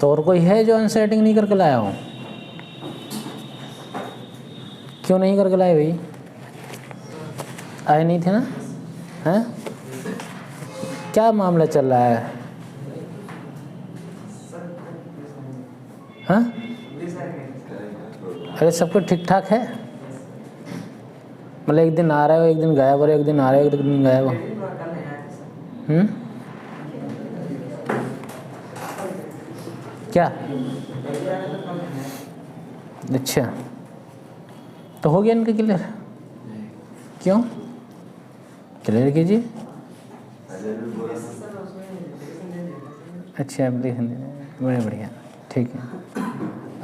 तो और कोई है जो आंसर राइटिंग नहीं करके लाया हो? क्यों नहीं करके लाए भाई? आए नहीं थे ना? हैं? क्या मामला चल रहा है? हाँ? अरे सब कुछ ठीक ठाक है? मतलब एक दिन आ रहे हो, एक दिन गायब हो रहे हो, एक दिन आ रहे हो, एक दिन गायब हो। क्या? अच्छा, तो हो गया इनका क्लियर? क्यों? क्लियर कीजिए। अच्छा, एप्लीकेशन बड़े बढ़िया, ठीक है।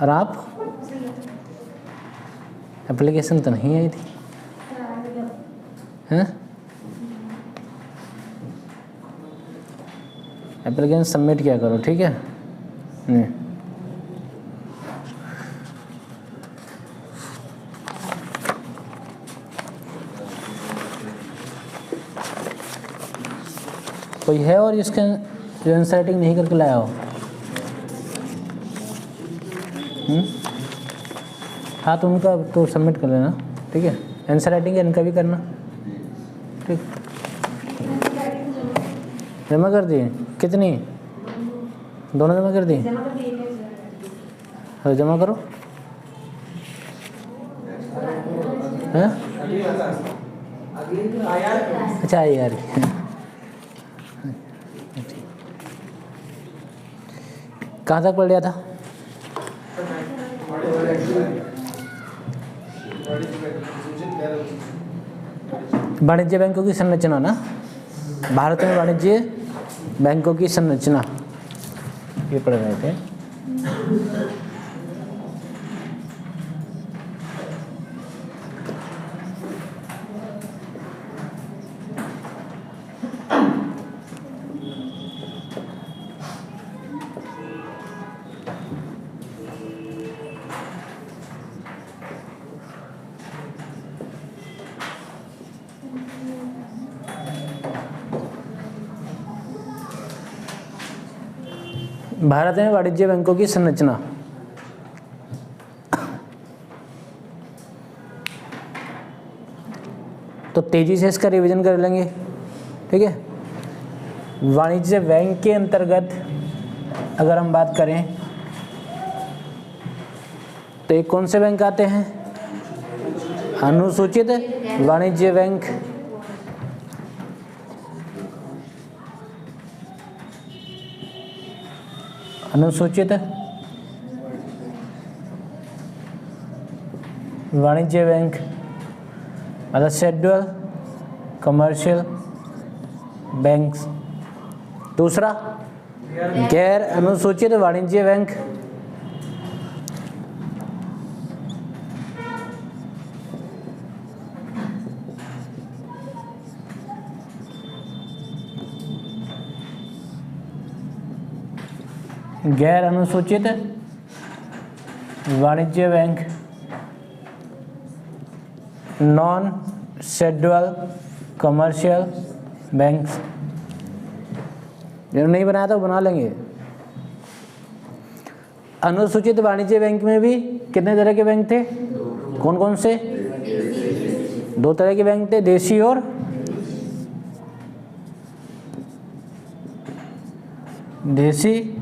और आप? एप्लीकेशन तो नहीं आई थी, हैं? एप्लीकेशन सबमिट किया करो, ठीक है? कोई है और जिसका जो आंसर राइटिंग नहीं करके लाया हो? हाँ, तो उनका तो सबमिट कर लेना, ठीक है? आंसर राइटिंग इनका भी करना, ठीक? जमा कर दिए? कितनी? दोनों जमा कर दिए? जमा करो। हैं? अच्छा, यार कहाँ तक पढ़ लिया था? वाणिज्य बैंकों की संरचना ना, भारत में वाणिज्य बैंकों की संरचना, ये पढ़ रहे थे। भारत में वाणिज्य बैंकों की संरचना। तो तेजी से इसका रिवीजन कर लेंगे, ठीक है? वाणिज्य बैंक के अंतर्गत अगर हम बात करें तो ये कौन से बैंक आते हैं? अनुसूचित वाणिज्य बैंक, अनुसूचित वाणिज्य बैंक, मतलब शेड्यूल कमर्शियल बैंक्स। दूसरा, गैर अनुसूचित वाणिज्य बैंक, गैर अनुसूचित वाणिज्य bank, non schedule commercial banks. जो नहीं बनाया था बना लेंगे। अनुसूचित वाणिज्य बैंक में भी कितने तरह के बैंक थे? कौन कौन से? दो तरह के बैंक थे, देशी और देशी,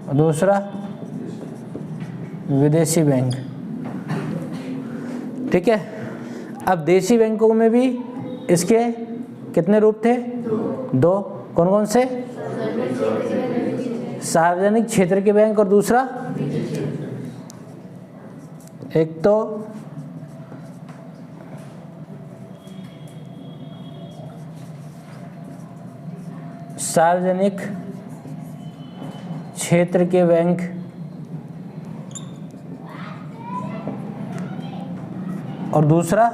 और दूसरा विदेशी बैंक, ठीक है? अब देशी बैंकों में भी इसके कितने रूप थे? दो। कौन कौन से? सार्वजनिक क्षेत्र के बैंक और दूसरा, एक तो सार्वजनिक क्षेत्र के बैंक और दूसरा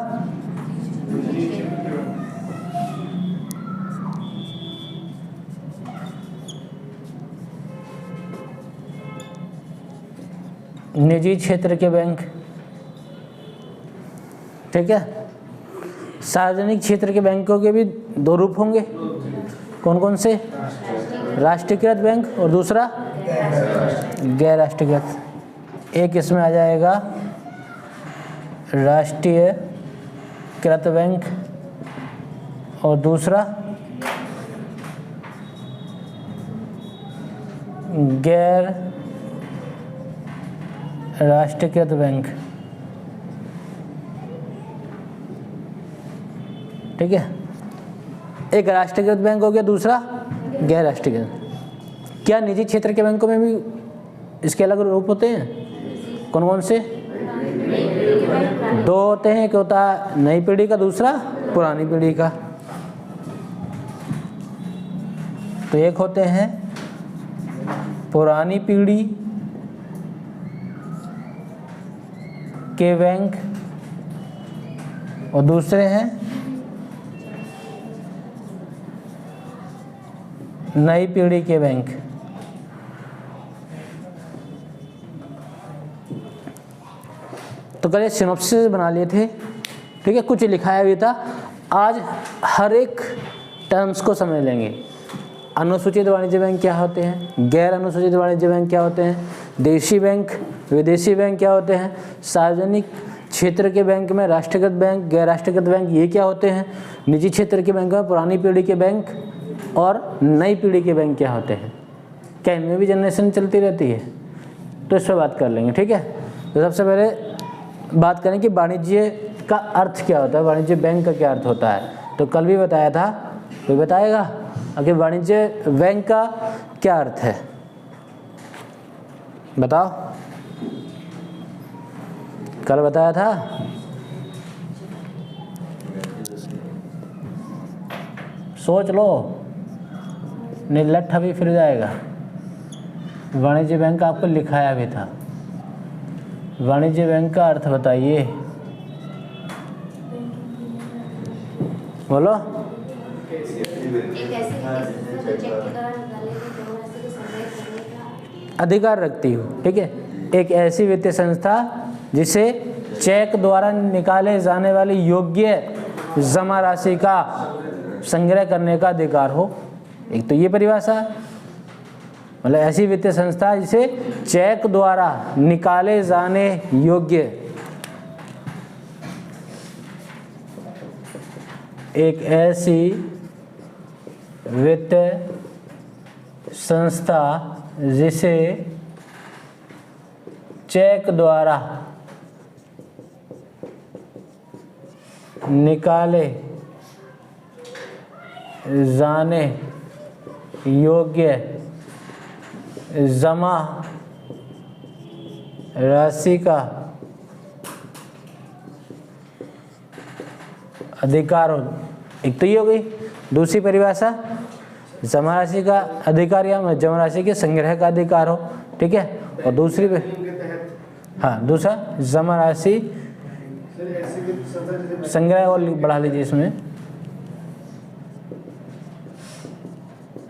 निजी क्षेत्र के बैंक, ठीक है? सार्वजनिक क्षेत्र के बैंकों के भी दो रूप होंगे। कौन कौन से? राष्ट्रीयकृत बैंक और दूसरा गैर राष्ट्रीयकृत। एक इसमें आ जाएगा राष्ट्रीयकृत बैंक और दूसरा गैर राष्ट्रीयकृत बैंक। ठीक है, एक राष्ट्रीयकृत बैंक हो गया, दूसरा गैर राष्ट्रीयकृत। क्या निजी क्षेत्र के बैंकों में भी इसके अलग रूप होते हैं? कौन कौन से? दो होते हैं, एक होता है नई पीढ़ी का, दूसरा पुरानी पीढ़ी का। तो एक होते हैं पुरानी पीढ़ी के बैंक और दूसरे हैं नई पीढ़ी के बैंक। तो कल सिनॉप्सिस बना लिए थे, ठीक है, कुछ लिखाया भी था। आज हर एक टर्म्स को समझ लेंगे। अनुसूचित वाणिज्य बैंक क्या होते हैं, गैर अनुसूचित वाणिज्य बैंक क्या होते हैं, देशी बैंक विदेशी बैंक क्या होते हैं, सार्वजनिक क्षेत्र के बैंक में राष्ट्रीयकृत बैंक गैर राष्ट्रीयकृत बैंक ये क्या होते हैं, निजी क्षेत्र के बैंक में पुरानी पीढ़ी के बैंक और नई पीढ़ी के बैंक क्या होते हैं। क्या इनमें भी जनरेशन चलती रहती है? तो इस पर बात कर लेंगे। ठीक है, तो सबसे पहले बात करें कि वाणिज्य का अर्थ क्या होता है, वाणिज्य बैंक का क्या अर्थ होता है। तो कल भी बताया था, कोई बताएगा आखिर वाणिज्य बैंक का क्या अर्थ है? बताओ, कल बताया था। सोच लो, निर्लठ भी फिर जाएगा। वाणिज्य बैंक का आपको लिखाया भी था। वाणिज्य बैंक का अर्थ बताइए, बोलो। अधिकार रखती हूँ, ठीक है, एक ऐसी वित्तीय संस्था जिसे चेक द्वारा निकाले जाने वाली योग्य जमा राशि का संग्रह करने का अधिकार हो। एक तो ये परिभाषा, मतलब ऐसी वित्तीय संस्था जिसे चेक द्वारा निकाले जाने योग्य एक ऐसी वित्तीय संस्था जिसे चेक द्वारा निकाले जाने योग्य जमा राशि का अधिकार हो। एक तो ये हो गई। दूसरी परिभाषा, जमा राशि का अधिकार या जमा राशि के संग्रह का अधिकार हो, ठीक है। और दूसरी पे हाँ, दूसरा जमा राशि संग्रह, और बढ़ा लीजिए इसमें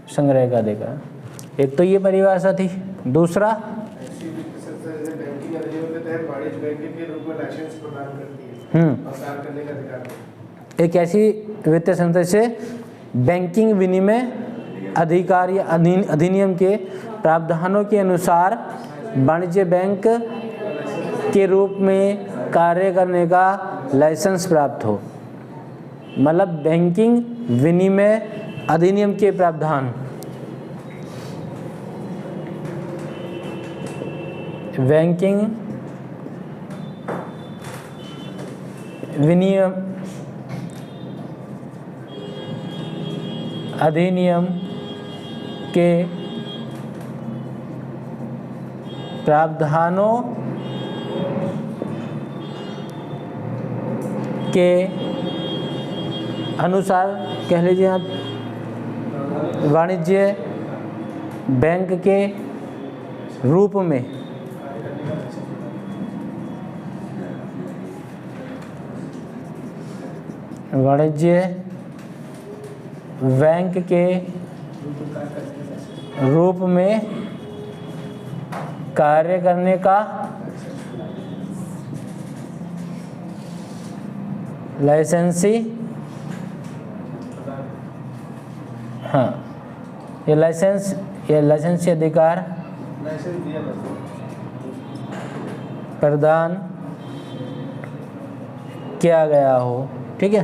संग्रह का अधिकार। एक तो ये परिभाषा थी। दूसरा एक ऐसी वित्तीय संस्था से बैंकिंग विनिमय अधिकार या अधिनियम के प्रावधानों के अनुसार वाणिज्य बैंक के रूप में कार्य करने का लाइसेंस प्राप्त हो। मतलब बैंकिंग विनिमय अधिनियम के प्रावधान, बैंकिंग विनियम अधिनियम के प्रावधानों के अनुसार कह लीजिए आप वाणिज्य बैंक के रूप में वाणिज्य बैंक के रूप में कार्य करने का लाइसेंसी, हाँ, ये लाइसेंसी अधिकार प्रदान किया गया हो। ठीक है,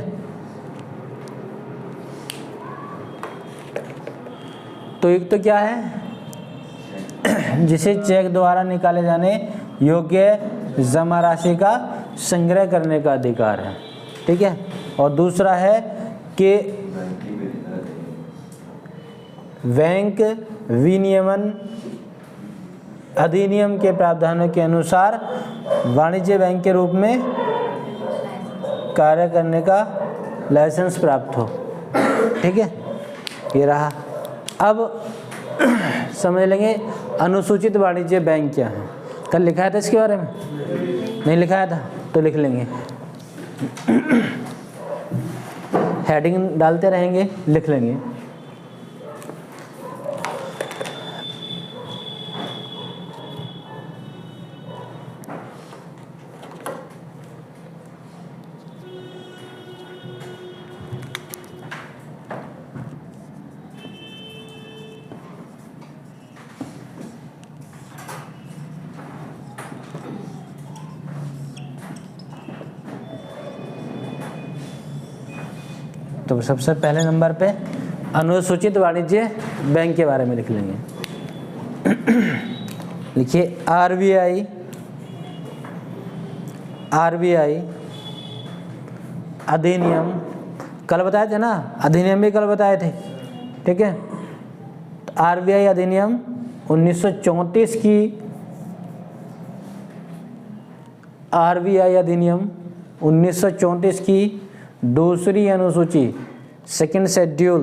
तो एक तो क्या है, जिसे चेक द्वारा निकाले जाने योग्य जमा राशि का संग्रह करने का अधिकार है। ठीक है, और दूसरा है कि बैंक विनियमन अधिनियम के प्रावधानों के अनुसार वाणिज्य बैंक के रूप में कार्य करने का लाइसेंस प्राप्त हो। ठीक है, ये रहा। अब समझ लेंगे अनुसूचित वाणिज्य बैंक क्या है। कल लिखाया था इसके बारे में? नहीं लिखाया था, तो लिख लेंगे। हेडिंग डालते रहेंगे, लिख लेंगे। तो सबसे पहले नंबर पे अनुसूचित वाणिज्य बैंक के बारे में लिख लेंगे। लिखिए आरबीआई अधिनियम, कल बताए थे ना, अधिनियम भी कल बताए थे। ठीक है, तो आरबीआई अधिनियम 1934 की, आरबीआई अधिनियम 1934 की दूसरी अनुसूची सेकंड शेड्यूल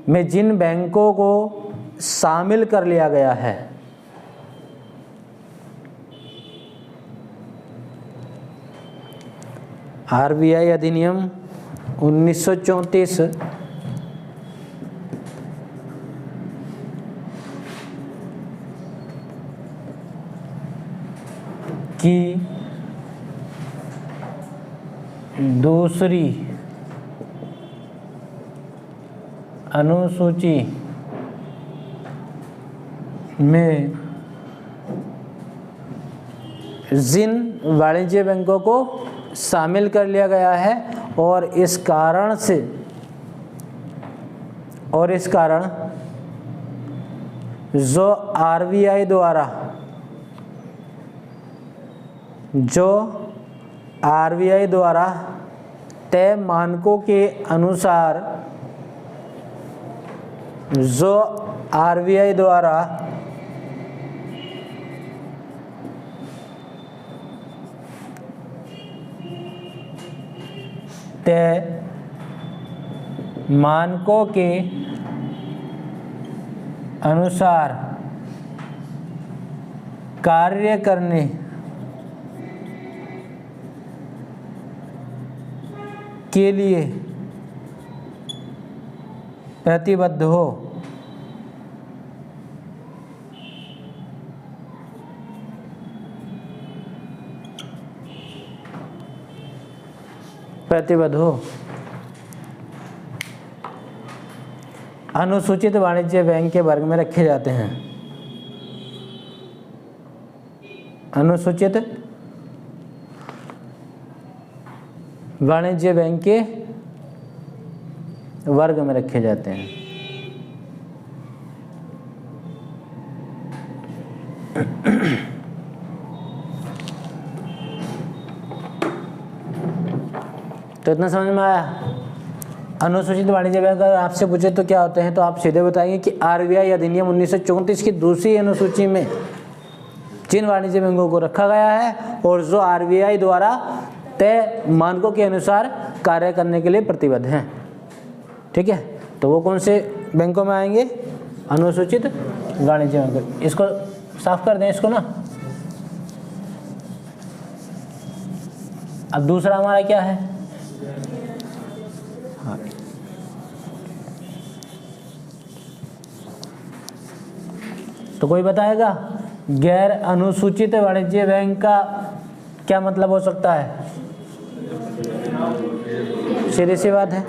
में जिन बैंकों को शामिल कर लिया गया है, आरबीआई अधिनियम 1934 की दूसरी अनुसूची में जिन वाणिज्य बैंकों को शामिल कर लिया गया है और इस कारण जो आरबीआई द्वारा तय मानकों के अनुसार तय मानकों के अनुसार कार्य करने के लिए प्रतिबद्ध हो। अनुसूचित वाणिज्य बैंक के वर्ग में रखे जाते हैं। अनुसूचित वाणिज्य बैंक के वर्ग में रखे जाते हैं। तो इतना समझ में आया? अनुसूचित वाणिज्य बैंक अगर आपसे पूछे तो क्या होते हैं, तो आप सीधे बताएंगे कि आरबीआई अधिनियम 1934 की दूसरी अनुसूची में जिन वाणिज्य बैंकों को रखा गया है और जो आरबीआई द्वारा तय मानकों के अनुसार कार्य करने के लिए प्रतिबद्ध हैं। ठीक है, तो वो कौन से बैंकों में आएंगे? अनुसूचित वाणिज्य बैंक। इसको साफ कर दें, इसको ना। अब दूसरा हमारा क्या है? हाँ, तो कोई बताएगा गैर अनुसूचित वाणिज्य बैंक का क्या मतलब हो सकता है? सीधी सी बात है।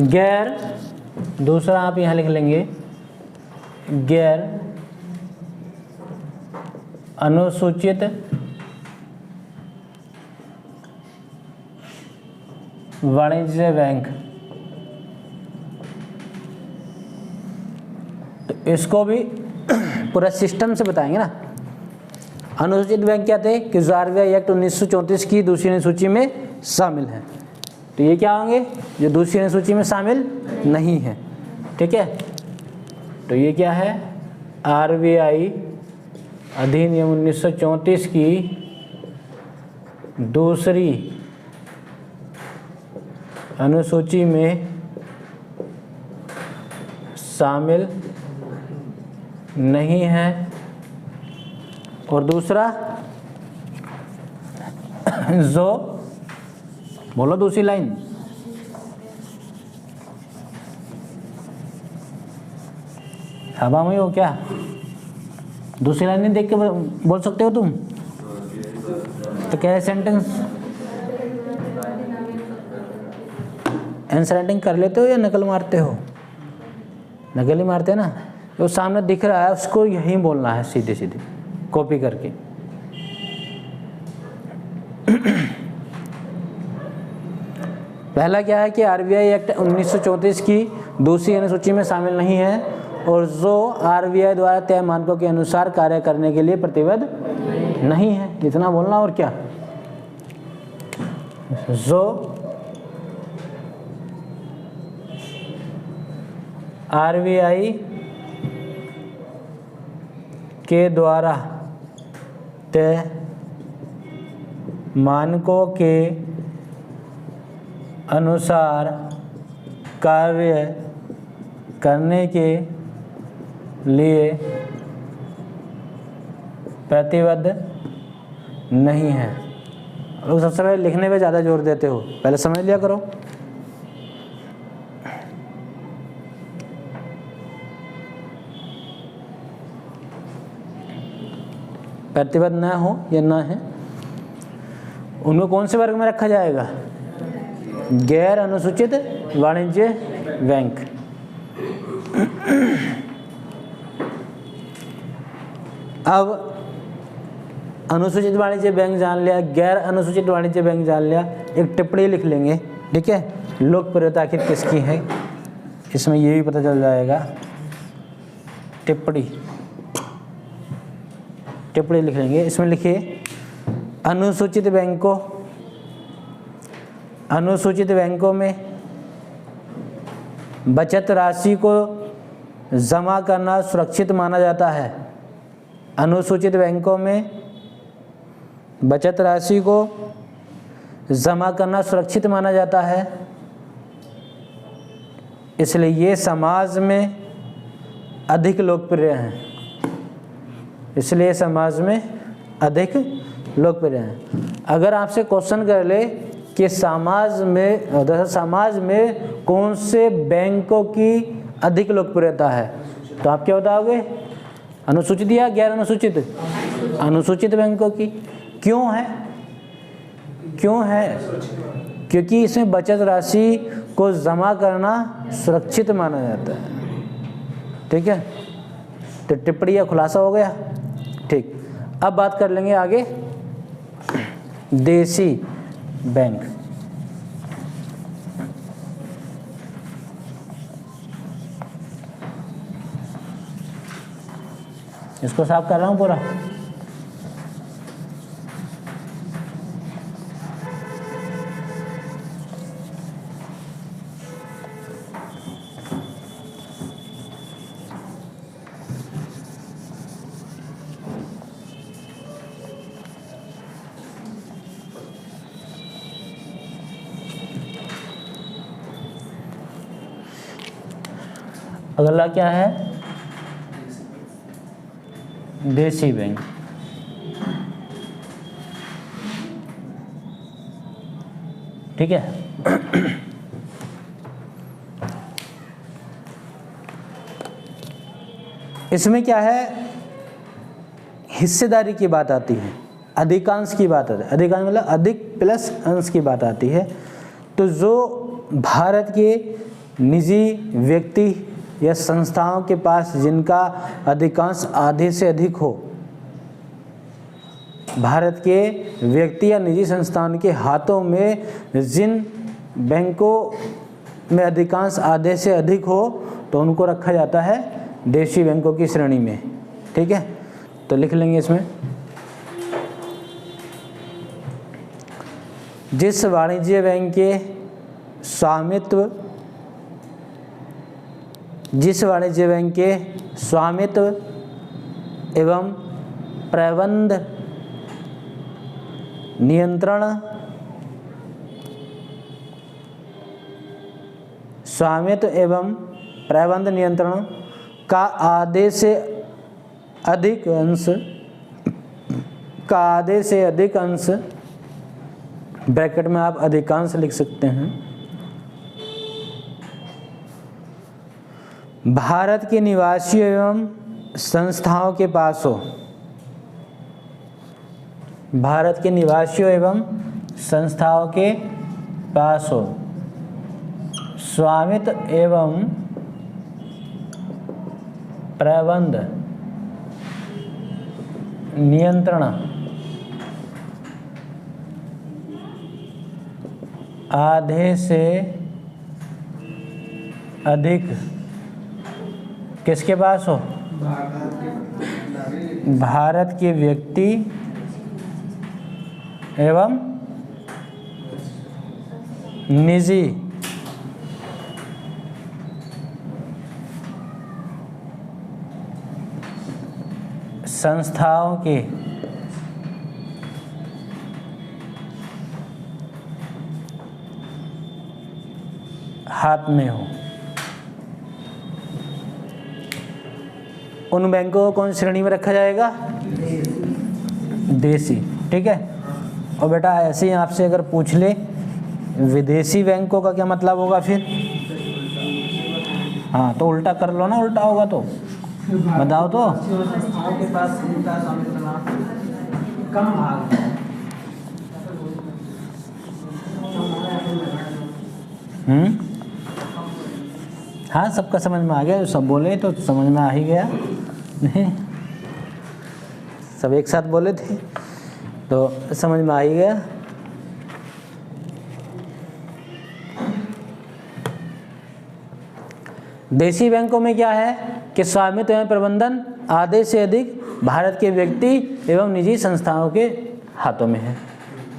गैर, दूसरा आप यहाँ लिख लेंगे गैर अनुसूचित वाणिज्य बैंक। तो इसको भी पूरा सिस्टम से बताएंगे ना। अनुसूचित बैंक क्या थे कि जो आरबीआई एक्ट 1934 की दूसरी अनुसूची में शामिल है। तो ये क्या होंगे जो दूसरी अनुसूची में शामिल नहीं है, ठीक है। तो ये क्या है, आरबीआई अधिनियम 1934 की दूसरी अनुसूची में शामिल नहीं है। और दूसरा जो, बोलो दूसरी लाइन, हवा में हो क्या? दूसरी लाइन नहीं देख के बोल सकते हो तुम? तो क्या है सेंटेंस? आंसर राइटिंग कर लेते हो या नकल मारते हो? नकल ही मारते हैं ना। जो सामने दिख रहा है उसको यही बोलना है, सीधे सीधे कॉपी करके। पहला क्या है कि आरबीआई एक्ट 1934 की दूसरी अनुसूची में शामिल नहीं है और जो आरबीआई द्वारा तय मानकों के अनुसार कार्य करने के लिए प्रतिबद्ध नहीं है। इतना बोलना। और क्या, जो आरबीआई के द्वारा तय मानकों के अनुसार कार्य करने के लिए प्रतिबद्ध नहीं है। लोग सबसे पहले लिखने पे ज़्यादा जोर देते हो, पहले समझ लिया करो। प्रतिबद्ध न हो या ना है, उनको कौन से वर्ग में रखा जाएगा? गैर अनुसूचित वाणिज्य बैंक। अब अनुसूचित वाणिज्य बैंक जान लिया, गैर अनुसूचित वाणिज्य बैंक जान लिया, एक टिप्पणी लिख लेंगे, ठीक है। लोकप्रियता आखिर किसकी है इसमें ये भी पता चल जाएगा। टिप्पणी लिख लेंगे। इसमें लिखिए अनुसूचित बैंकों में बचत राशि को जमा करना सुरक्षित माना जाता है। अनुसूचित बैंकों में बचत राशि को जमा करना सुरक्षित माना जाता है, इसलिए ये समाज में अधिक लोकप्रिय हैं। इसलिए समाज में अधिक लोकप्रिय हैं। अगर आपसे क्वेश्चन कर ले कि समाज में कौन से बैंकों की अधिक लोकप्रियता है, तो आप क्या बताओगे? अनुसूचित या गैर अनुसूचित? अनुसूचित बैंकों की। क्यों है? क्योंकि इसमें बचत राशि को जमा करना सुरक्षित माना जाता है, ठीक है। तो टिप्पणी का खुलासा हो गया, ठीक। अब बात कर लेंगे आगे देसी बैंक। इसको साफ कर रहा हूं पूरा। अगला क्या है? देसी बैंक। ठीक है। इसमें क्या है, हिस्सेदारी की बात आती है, अधिकांश की बात आती है। अधिकांश मतलब अधिक प्लस अंश की बात आती है। तो जो भारत के निजी व्यक्ति या संस्थाओं के पास जिनका अधिकांश आधे से अधिक हो। भारत के व्यक्ति या निजी संस्थान के हाथों में जिन बैंकों में अधिकांश आधे से अधिक हो तो उनको रखा जाता है देशी बैंकों की श्रेणी में। ठीक है, तो लिख लेंगे इसमें, जिस वाणिज्य बैंक के स्वामित्व एवं प्रबंध नियंत्रण का आधे से अधिक अंश ब्रैकेट में आप अधिकांश लिख सकते हैं, भारत के निवासियों एवं संस्थाओं के पास हो। भारत के निवासियों एवं संस्थाओं के पास हो। स्वामित्व एवं प्रबंध नियंत्रण आधे से अधिक किसके पास हो? भारत के व्यक्ति एवं निजी संस्थाओं के हाथ में हो। उन बैंकों को कौन श्रेणी में रखा जाएगा? देसी। ठीक है, और बेटा ऐसे ही आपसे अगर पूछ ले विदेशी बैंकों का क्या मतलब होगा फिर? हाँ, तो उल्टा कर लो ना, उल्टा होगा तो बताओ तो। के पास कम भाग हाँ, सबका समझ में आ गया, सब बोले तो समझ में आ ही गया। नहीं, सब एक साथ बोले थे तो समझ में आ ही गया। देशी बैंकों में क्या है कि स्वामित्व एवं प्रबंधन आधे से अधिक भारत के व्यक्ति एवं निजी संस्थाओं के हाथों में है,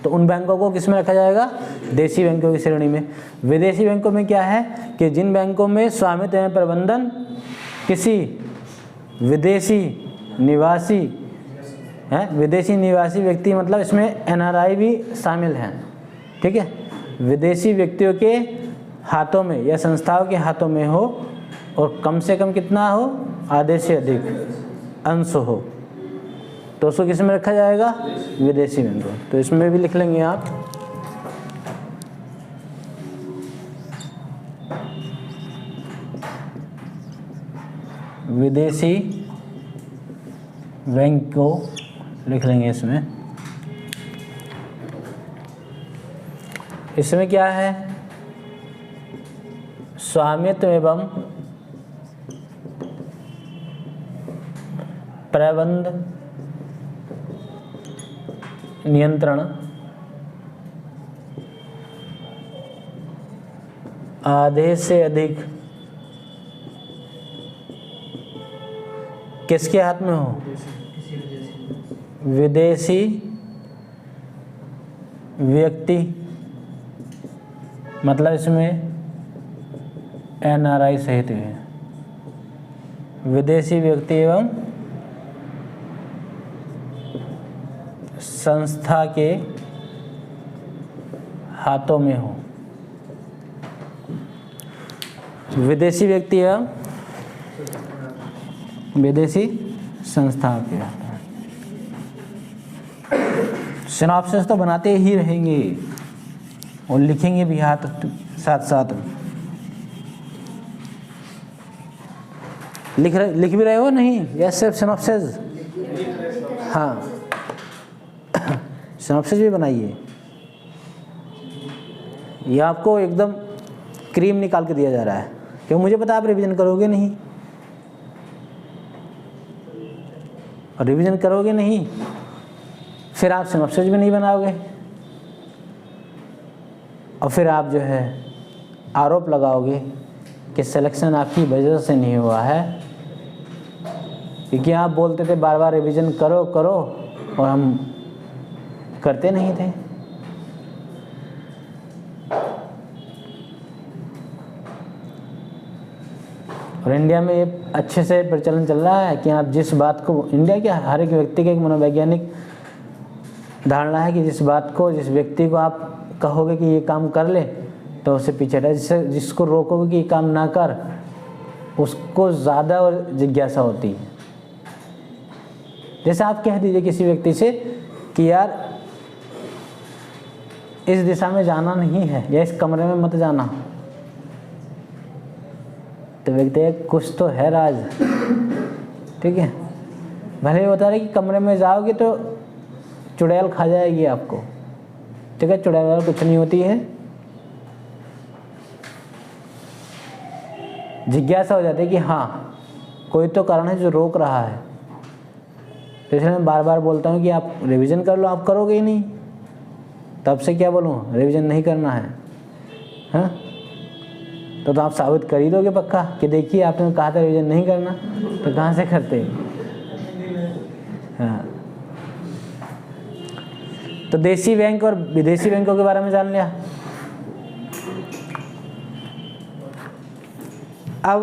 तो उन बैंकों को किस में रखा जाएगा? देशी बैंकों की श्रेणी में। विदेशी बैंकों में क्या है कि जिन बैंकों में स्वामित्व एवं प्रबंधन किसी विदेशी निवासी है, विदेशी निवासी व्यक्ति मतलब इसमें NRI भी शामिल हैं। ठीक है, विदेशी व्यक्तियों के हाथों में या संस्थाओं के हाथों में हो और कम से कम कितना हो? आधे से अधिक अंश हो, तो उसको किस में रखा जाएगा? विदेशी बैंकों। तो इसमें भी लिख लेंगे आप, विदेशी बैंक को लिख लेंगे इसमें। इसमें क्या है? स्वामित्व एवं प्रबंध नियंत्रण आधे से अधिक किसके हाथ में हो? विदेशी व्यक्ति मतलब इसमें NRI सहित है, विदेशी व्यक्ति एवं संस्था के हाथों में हो। विदेशी व्यक्ति एवं विदेशी संस्था के हाथों में। सिनॉप्सिस तो बनाते ही रहेंगे और लिखेंगे भी हाथ साथ साथ। लिख भी रहे हो नहीं? यस सिर्फ सिनॉप्सिस। हाँ, सिनॉप्सिस भी बनाइए। ये आपको एकदम क्रीम निकाल के दिया जा रहा है, क्यों? मुझे पता आप रिवीजन करोगे नहीं, और रिवीजन करोगे नहीं फिर आप सिनॉप्सिस भी नहीं बनाओगे, और फिर आप जो है आरोप लगाओगे कि सिलेक्शन आपकी वजह से नहीं हुआ है, क्योंकि आप बोलते थे बार बार रिवीजन करो करो और हम करते नहीं थे। और इंडिया में ये अच्छे से प्रचलन चल रहा है कि आप जिस बात को, इंडिया के हर एक व्यक्ति की एक मनोवैज्ञानिक धारणा है कि जिस बात को, जिस व्यक्ति को आप कहोगे कि ये काम कर ले तो उससे पीछे हटे, जिसको रोकोगे कि ये काम ना कर उसको ज़्यादा और जिज्ञासा होती है। जैसे आप कह दीजिए किसी व्यक्ति से कि यार इस दिशा में जाना नहीं है या इस कमरे में मत जाना, तो व्यक्ति कुछ तो है राज, ठीक है। भले ही बता रहे कि कमरे में जाओगे तो चुड़ैल खा जाएगी आपको, ठीक है, चुड़ैल कुछ नहीं होती है। जिज्ञासा हो जाती है कि हाँ कोई तो कारण है जो रोक रहा है, तो इसलिए मैं बार बार बोलता हूँ कि आप रिवीजन कर लो, आप करोगे ही नहीं, तब से क्या बोलूँ रिवीजन नहीं करना है, हाँ? तो आप साबित कर ही दोगे पक्का कि देखिए आपने कहा था रिवीजन नहीं करना, तो कहाँ से करते? हाँ। तो देशी बैंक और विदेशी बैंकों के बारे में जान लिया। अब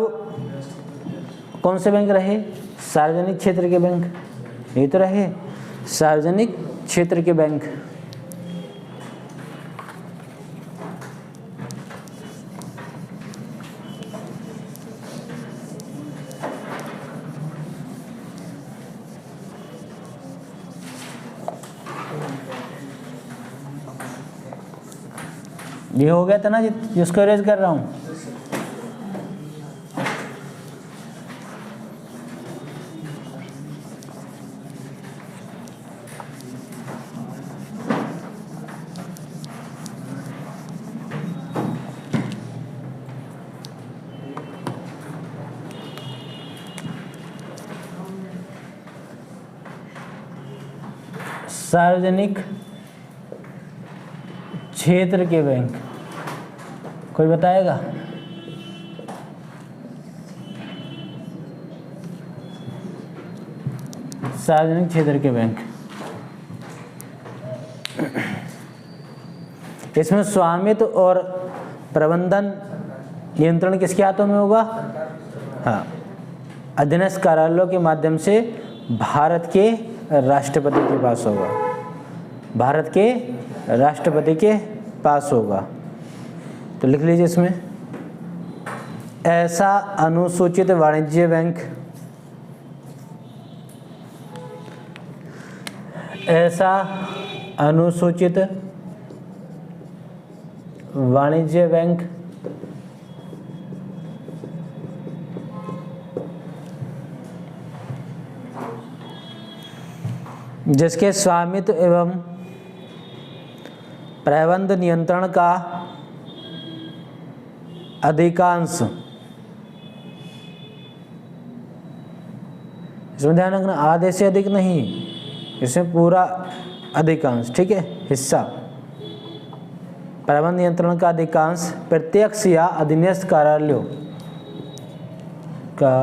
कौन से बैंक रहे? सार्वजनिक क्षेत्र के बैंक, ये तो रहे सार्वजनिक क्षेत्र के बैंक। ये हो गया था ना जिसको इरेज कर रहा हूँ। सार्वजनिक क्षेत्र के बैंक, कोई बताएगा? सार्वजनिक क्षेत्र के बैंक, इसमें स्वामित्व और प्रबंधन नियंत्रण किसके हाथों में होगा? हाँ, अधीनस्थ कार्यालयों के माध्यम से भारत के राष्ट्रपति के पास होगा, भारत के राष्ट्रपति के पास होगा। तो लिख लीजिए इसमें, ऐसा अनुसूचित वाणिज्य बैंक, ऐसा अनुसूचित वाणिज्य बैंक जिसके स्वामित्व एवं प्रबंध नियंत्रण का अधिकांश, इसमें ध्यान रखना आधे से अधिक नहीं, इसमें पूरा अधिकांश, ठीक है, हिस्सा, प्रबंध नियंत्रण का अधिकांश प्रत्यक्ष या अधीनस्थ कार्यालयों का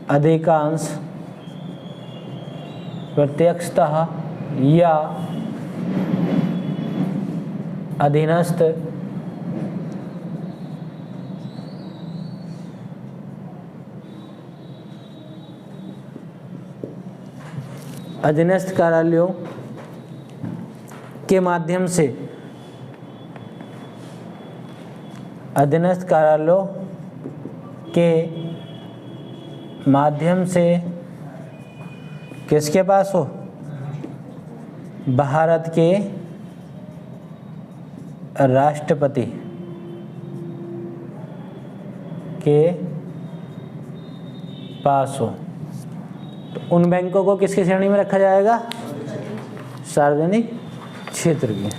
अधिकांश प्रत्यक्षतः या अधीनस्थ अधीनस्थ कार्यालयों के माध्यम से, अधीनस्थ कार्यालयों के माध्यम से किसके पास हो? भारत के राष्ट्रपति के पास हो। तो उन बैंकों को किसकी श्रेणी में रखा जाएगा? सार्वजनिक क्षेत्र की।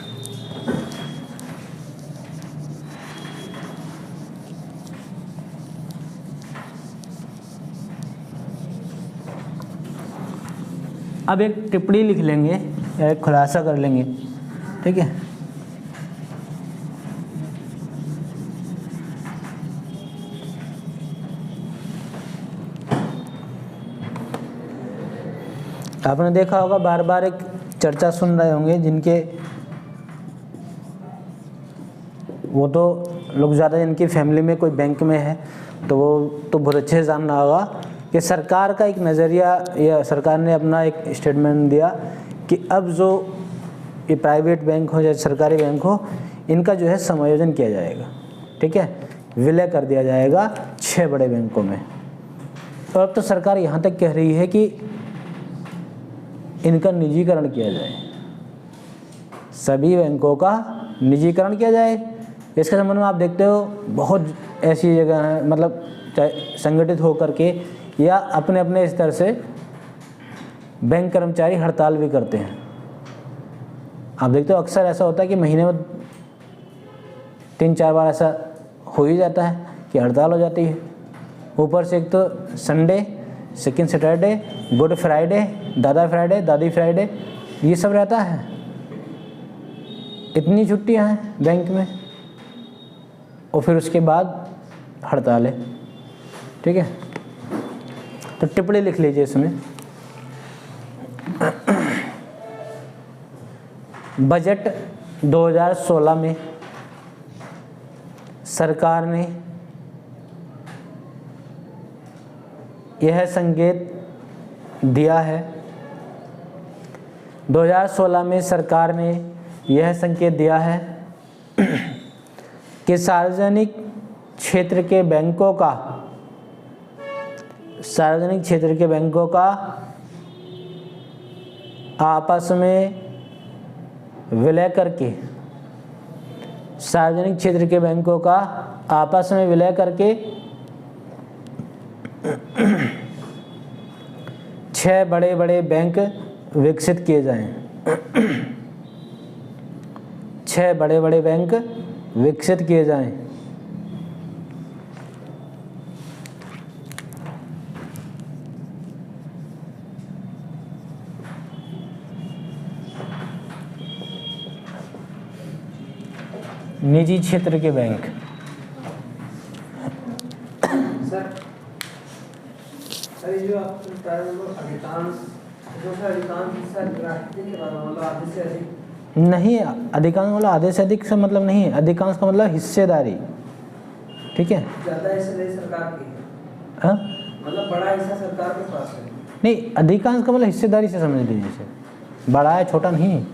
अब एक टिप्पणी लिख लेंगे या एक खुलासा कर लेंगे, ठीक है। आपने देखा होगा, बार बार एक चर्चा सुन रहे होंगे, जिनके वो तो लोग ज़्यादा, जिनकी फैमिली में कोई बैंक में है तो वो तो बहुत अच्छे से जान रहा होगा कि सरकार का एक नज़रिया, या सरकार ने अपना एक स्टेटमेंट दिया कि अब जो ये प्राइवेट बैंक हो या सरकारी बैंक हो, इनका जो है समायोजन किया जाएगा, ठीक है, विलय कर दिया जाएगा 6 बड़े बैंकों में। और अब तो सरकार यहाँ तक कह रही है कि इनका निजीकरण किया जाए, सभी बैंकों का निजीकरण किया जाए। इसके संबंध में आप देखते हो बहुत ऐसी जगह हैं, मतलब संगठित होकर के या अपने अपने स्तर से बैंक कर्मचारी हड़ताल भी करते हैं। आप देखते हो अक्सर ऐसा होता है कि महीने में 3-4 बार ऐसा हो ही जाता है कि हड़ताल हो जाती है। ऊपर से एक तो Sunday, second Saturday, good Friday, दादा फ्राइडे, दादी फ्राइडे, ये सब रहता है। इतनी छुट्टियां हैं बैंक में, और फिर उसके बाद हड़ताल है, ठीक है। तो टिप्पणी लिख लीजिए इसमें। बजट 2016 में सरकार ने यह संकेत दिया है, 2016 में सरकार ने यह संकेत दिया है कि सार्वजनिक क्षेत्र के बैंकों का आपस में विलय करके, सार्वजनिक क्षेत्र के बैंकों का आपस में विलय करके 6 बड़े बड़े बैंक विकसित किए जाएं। 6 बड़े बड़े बैंक विकसित किए जाएं। निजी क्षेत्र के बैंक। सर जो आप अधिकांश हिस्सा राष्ट्रीय के बारे में, मतलब आधे से अधिक नहीं, अधिकांश वाला आधे से अधिक से मतलब नहीं है। अधिकांश का मतलब हिस्सेदारी, ठीक है। ज़्यादा हिस्सेदारी सरकार की है, हाँ, मतलब बड़ा हिस्सा सरकार के पास है। नहीं, अधिकांश का मतलब हिस्सेदारी से समझ लीजिए इसे, बड़ा है छोटा नहीं।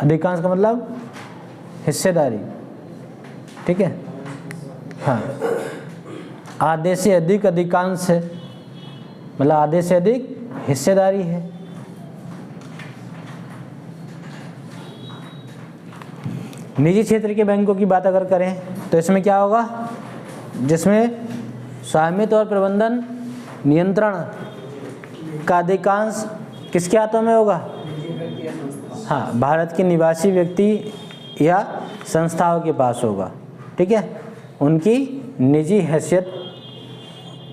अधिकांश का मतलब हिस्सेदारी, ठीक है। हाँ, आधे से अधिक अधिकांश है, मतलब आधे से अधिक हिस्सेदारी है। निजी क्षेत्र के बैंकों की बात अगर करें तो इसमें क्या होगा, जिसमें स्वामित्व और प्रबंधन नियंत्रण का अधिकांश किसके हाथों में होगा? हाँ, भारत के निवासी व्यक्ति या संस्थाओं के पास होगा, ठीक है। उनकी निजी हैसियत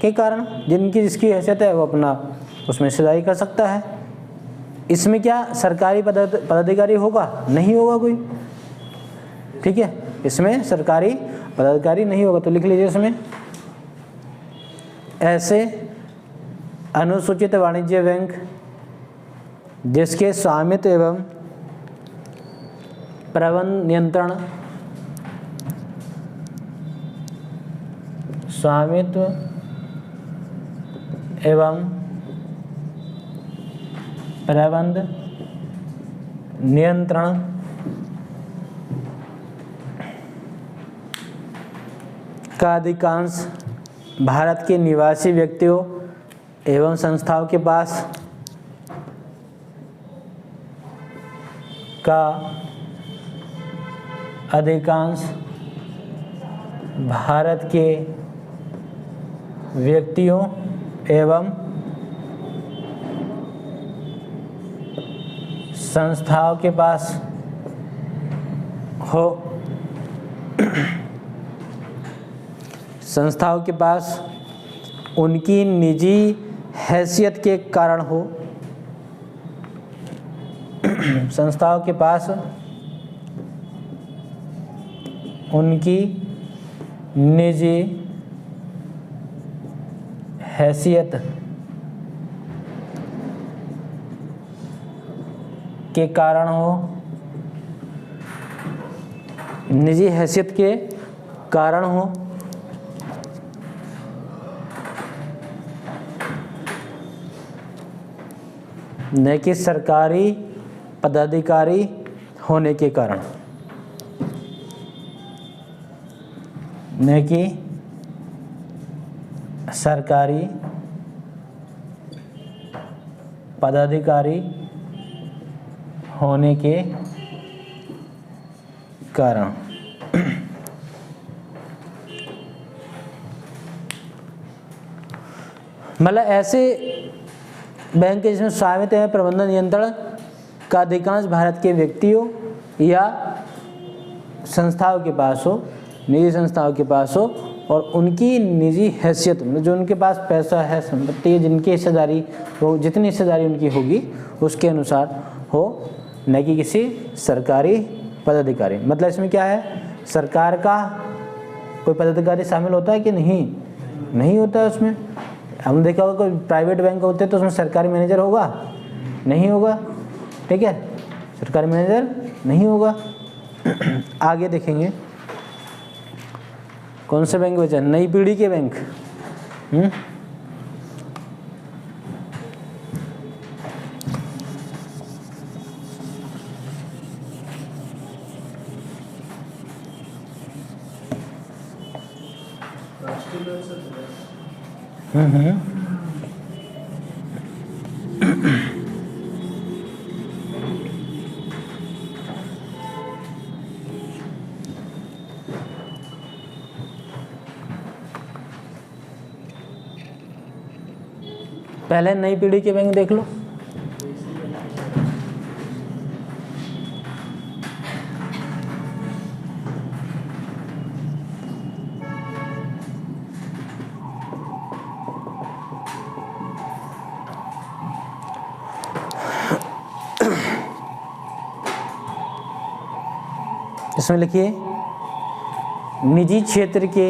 के कारण, जिसकी हैसियत है वो अपना उसमें हिस्सेदारी कर सकता है। इसमें क्या सरकारी पदाधिकारी होगा? नहीं होगा कोई, ठीक है। इसमें सरकारी पदाधिकारी नहीं होगा। तो लिख लीजिए इसमें, ऐसे अनुसूचित वाणिज्य बैंक जिसके स्वामित्व एवं प्रबंध नियंत्रण, स्वामित्व एवं प्रबंध नियंत्रण का अधिकांश भारत के निवासी व्यक्तियों एवं संस्थाओं के पास का अधिकांश भारत के व्यक्तियों एवं संस्थाओं के पास हो, संस्थाओं के पास उनकी निजी हैसियत के कारण हो, संस्थाओं के पास उनकी निजी हैसियत के कारण हो, निजी हैसियत के कारण हो, न कि सरकारी पदाधिकारी होने के कारण, न कि सरकारी पदाधिकारी होने के कारण। मतलब ऐसे बैंक के जिसमें स्वामित्व है, प्रबंधन नियंत्रण का अधिकांश भारत के व्यक्तियों या संस्थाओं के पास हो, निजी संस्थाओं के पास हो, और उनकी निजी हैसियत में जो उनके पास पैसा है, संपत्ति है, जिनकी हिस्सेदारी हो, जितनी हिस्सेदारी उनकी होगी उसके अनुसार हो, न कि किसी सरकारी पदाधिकारी। मतलब इसमें क्या है, सरकार का कोई पदाधिकारी शामिल होता है कि नहीं होता है उसमें। हमने देखा होगा कोई प्राइवेट बैंक होते हैं तो उसमें सरकारी मैनेजर होगा, नहीं होगा, ठीक है, सरकारी मैनेजर नहीं होगा। आगे देखेंगे कौन से बैंक बचा, नई पीढ़ी के बैंक। पहले नई पीढ़ी के बैंक देख लो। इसमें लिखिए निजी क्षेत्र के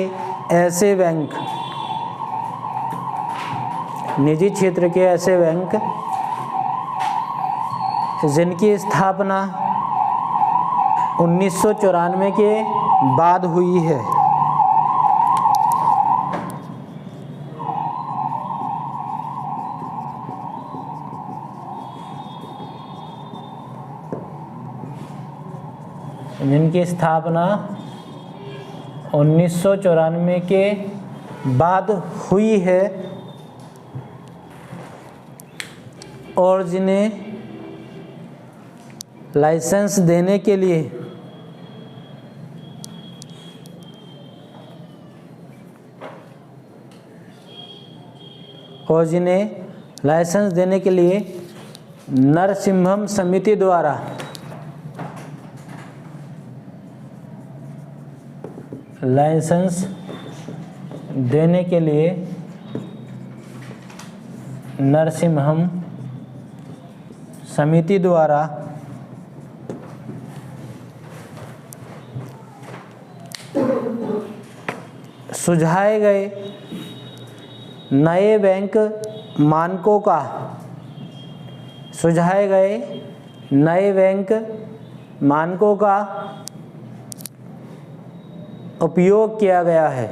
ऐसे बैंक, निजी क्षेत्र के ऐसे बैंक जिनकी स्थापना 1994 के बाद हुई है, जिनकी स्थापना 1994 के बाद हुई है और जिन्हें लाइसेंस देने के लिए नरसिम्हम समिति द्वारा लाइसेंस देने के लिए नरसिम्हम समिति द्वारा सुझाए गए नए बैंक मानकों का उपयोग किया गया है।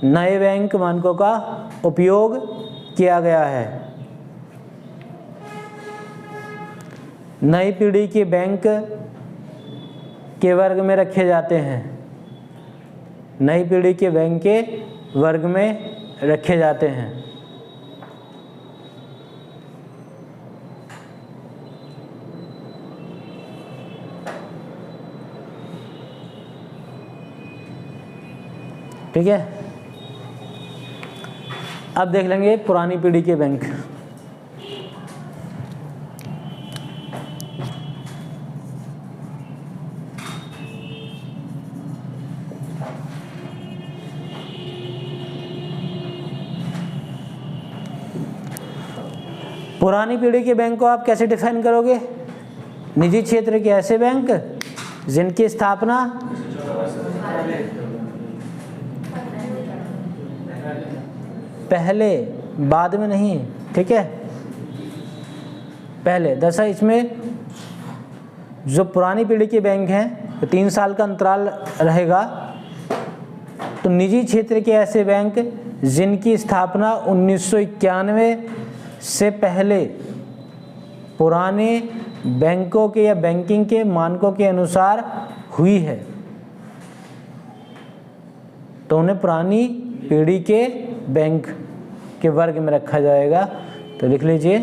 नए बैंक मानकों का उपयोग किया गया है। नई पीढ़ी के बैंक के वर्ग में रखे जाते हैं, नई पीढ़ी के बैंक के वर्ग में रखे जाते हैं। ठीक है, अब देख लेंगे पुरानी पीढ़ी के बैंक। पुरानी पीढ़ी के बैंक को आप कैसे डिफाइन करोगे? निजी क्षेत्र के ऐसे बैंक जिनकी स्थापना पहले, बाद में नहीं, ठीक है, पहले। दरअसल इसमें जो पुरानी पीढ़ी के बैंक हैं तो 3 साल का अंतराल रहेगा। तो निजी क्षेत्र के ऐसे बैंक जिनकी स्थापना 1991 से पहले पुराने बैंकों के या बैंकिंग के मानकों के अनुसार हुई है, तो उन्हें पुरानी पीढ़ी के बैंक के वर्ग में रखा जाएगा। तो लिख लीजिए,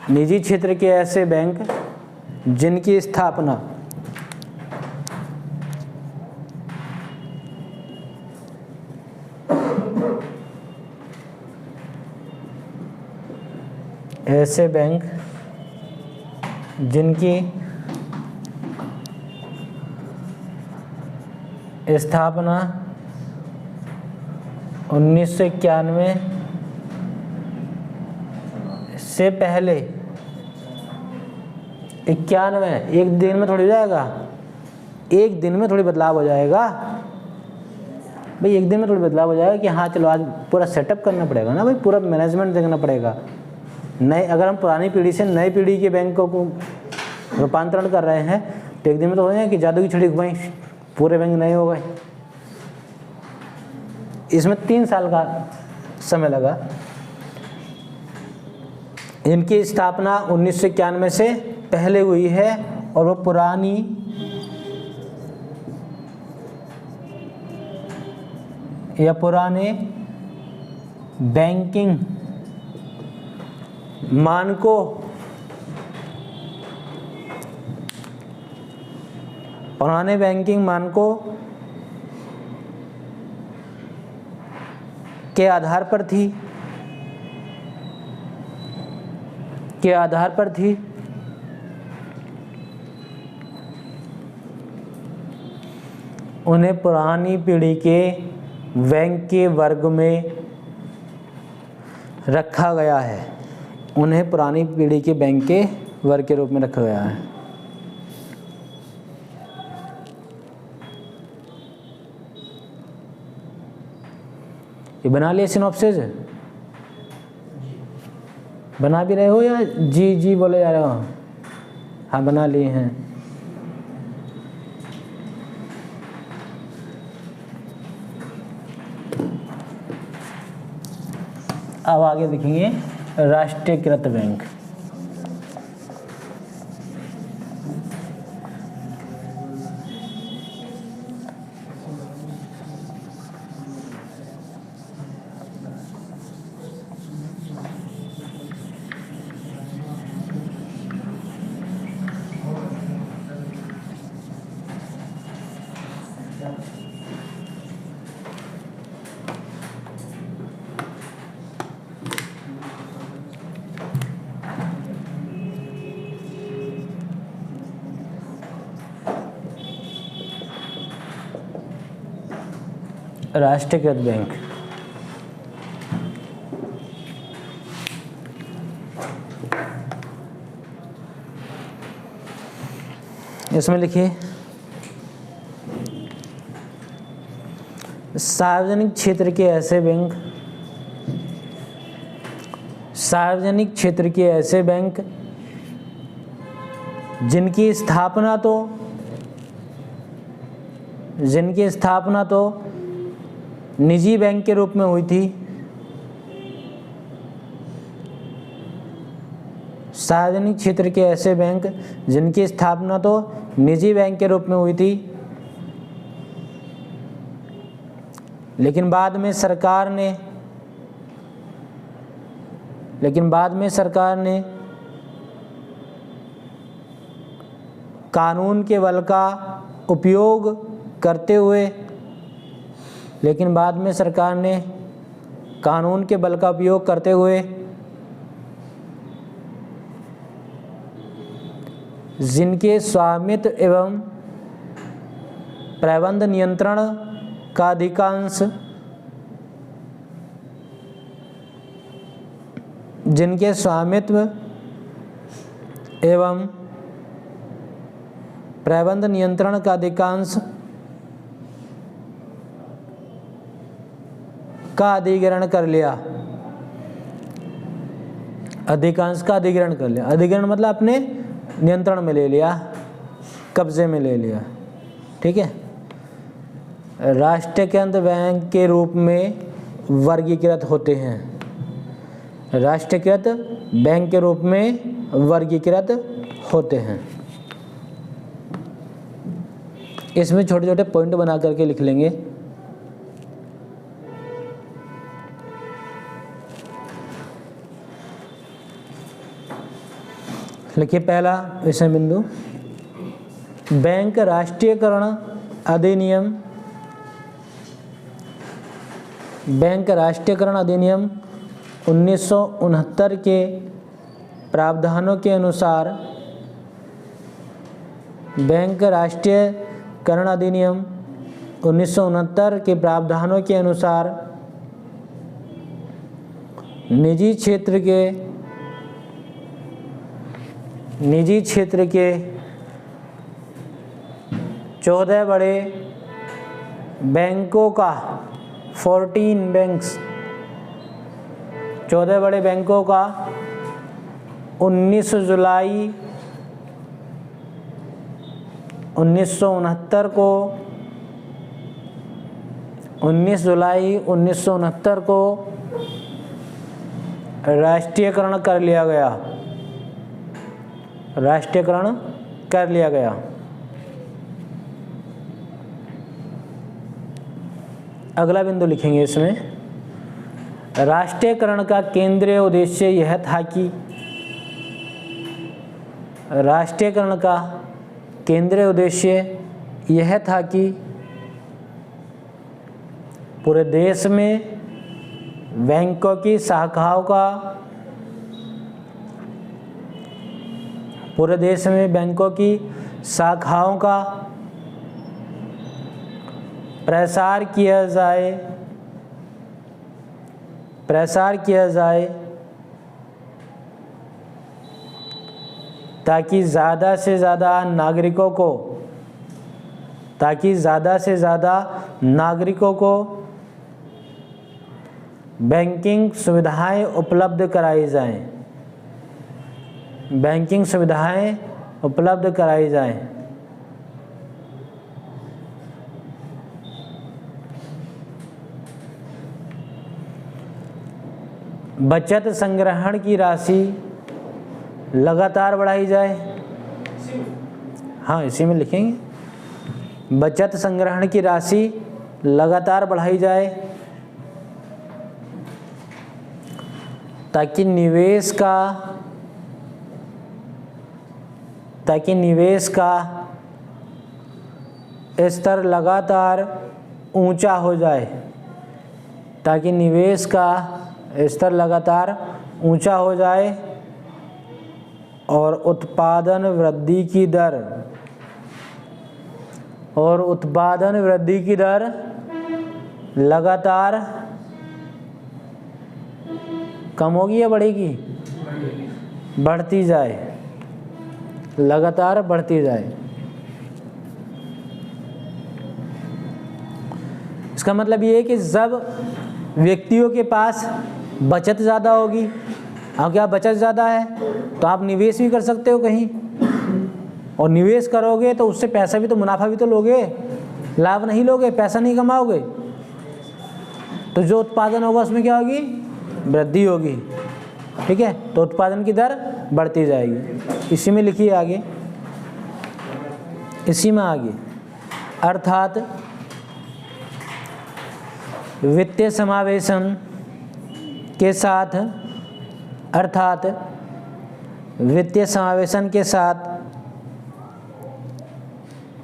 निजी क्षेत्र के ऐसे बैंक जिनकी स्थापना ऐसे बैंक जिनकी स्थापना 1991 से पहले, 91 एक दिन में थोड़ी हो जाएगा, एक दिन में थोड़ी बदलाव हो जाएगा भाई, एक दिन में थोड़ी बदलाव हो जाएगा कि हाँ चलो आज पूरा सेटअप करना पड़ेगा ना भाई, पूरा मैनेजमेंट देखना पड़ेगा। नए, अगर हम पुरानी पीढ़ी से नई पीढ़ी के बैंकों को रूपांतरण कर रहे हैं तो एक दिन में तो हो जाए कि जादू की छड़ी घुमाई पूरे बैंक नए हो गए। इसमें 3 साल का समय लगा। इनकी स्थापना 1991 से पहले हुई है और वो पुरानी या पुराने बैंकिंग मानकों के आधार पर थी उन्हें पुरानी पीढ़ी के बैंक के वर्ग में रखा गया है, उन्हें पुरानी पीढ़ी के बैंक के वर्ग के रूप में रखा गया है। ये बना लिए सिनॉप्सिस? बना भी रहे हो या जी जी बोले जा रहे हो? हाँ बना लिए हैं। अब आगे देखेंगे राष्ट्रीयकृत बैंक। राष्ट्रीयकृत बैंक इसमें लिखिए सार्वजनिक क्षेत्र के ऐसे बैंक, सार्वजनिक क्षेत्र के ऐसे बैंक जिनकी स्थापना तो निजी बैंक के रूप में हुई थी। सार्वजनिक क्षेत्र के ऐसे बैंक जिनकी स्थापना तो निजी बैंक के रूप में हुई थी, लेकिन बाद में सरकार ने कानून के बल का उपयोग करते हुए जिनके स्वामित्व एवं प्रबंध नियंत्रण का अधिकांश जिनके स्वामित्व एवं प्रबंध नियंत्रण का अधिकांश का अधिग्रहण कर लिया। अधिकांश का अधिग्रहण कर लिया, अधिग्रहण मतलब अपने नियंत्रण में ले लिया, कब्जे में ले लिया। ठीक है। राष्ट्रीयकृत बैंक के रूप में वर्गीकृत होते हैं। राष्ट्रीयकृत बैंक के रूप में वर्गीकृत होते हैं। इसमें छोटे छोटे पॉइंट बना करके लिख लेंगे। लिखिए पहला विषय बिंदु, बैंक राष्ट्रीयकरण अधिनियम, बैंक राष्ट्रीयकरण अधिनियम 1969 के प्रावधानों के अनुसार, बैंक राष्ट्रीयकरण अधिनियम 1969 के प्रावधानों के अनुसार निजी क्षेत्र के 14 बड़े बैंकों का 14 बैंक्स, 14 बड़े बैंकों का 19 जुलाई 1969 को 19 जुलाई 1969 को राष्ट्रीयकरण कर लिया गया। राष्ट्रीयकरण कर लिया गया। अगला बिंदु लिखेंगे इसमें, राष्ट्रीयकरण का केंद्रीय उद्देश्य यह था कि, राष्ट्रीयकरण का केंद्रीय उद्देश्य यह था कि पूरे देश में बैंकों की शाखाओं का, पूरे देश में बैंकों की शाखाओं का प्रसार किया जाए, प्रसार किया जाए ताकि ज़्यादा से ज़्यादा नागरिकों को, ताकि ज़्यादा से ज़्यादा नागरिकों को बैंकिंग सुविधाएं उपलब्ध कराई जाएं, बैंकिंग सुविधाएं उपलब्ध कराई जाएं। बचत संग्रहण की राशि लगातार बढ़ाई जाए। हाँ, इसी में लिखेंगे, बचत संग्रहण की राशि लगातार बढ़ाई जाए ताकि निवेश का स्तर लगातार ऊंचा हो जाए, ताकि निवेश का स्तर लगातार ऊंचा हो जाए और उत्पादन वृद्धि की दर, और उत्पादन वृद्धि की दर लगातार कम होगी या बढ़ेगी? बढ़ती जाए, लगातार बढ़ती जाए। इसका मतलब ये है कि जब व्यक्तियों के पास बचत ज़्यादा होगी, और क्या बचत ज़्यादा है तो आप निवेश भी कर सकते हो कहीं, और निवेश करोगे तो उससे पैसा भी तो, मुनाफा भी तो लोगे, लाभ नहीं लोगे, पैसा नहीं कमाओगे। तो जो उत्पादन होगा उसमें क्या होगी? वृद्धि होगी। ठीक है, तो उत्पादन की दर बढ़ती जाएगी। इसी में लिखिए आगे, इसी में आगे, अर्थात वित्तीय समावेशन के साथ, अर्थात वित्तीय समावेशन के साथ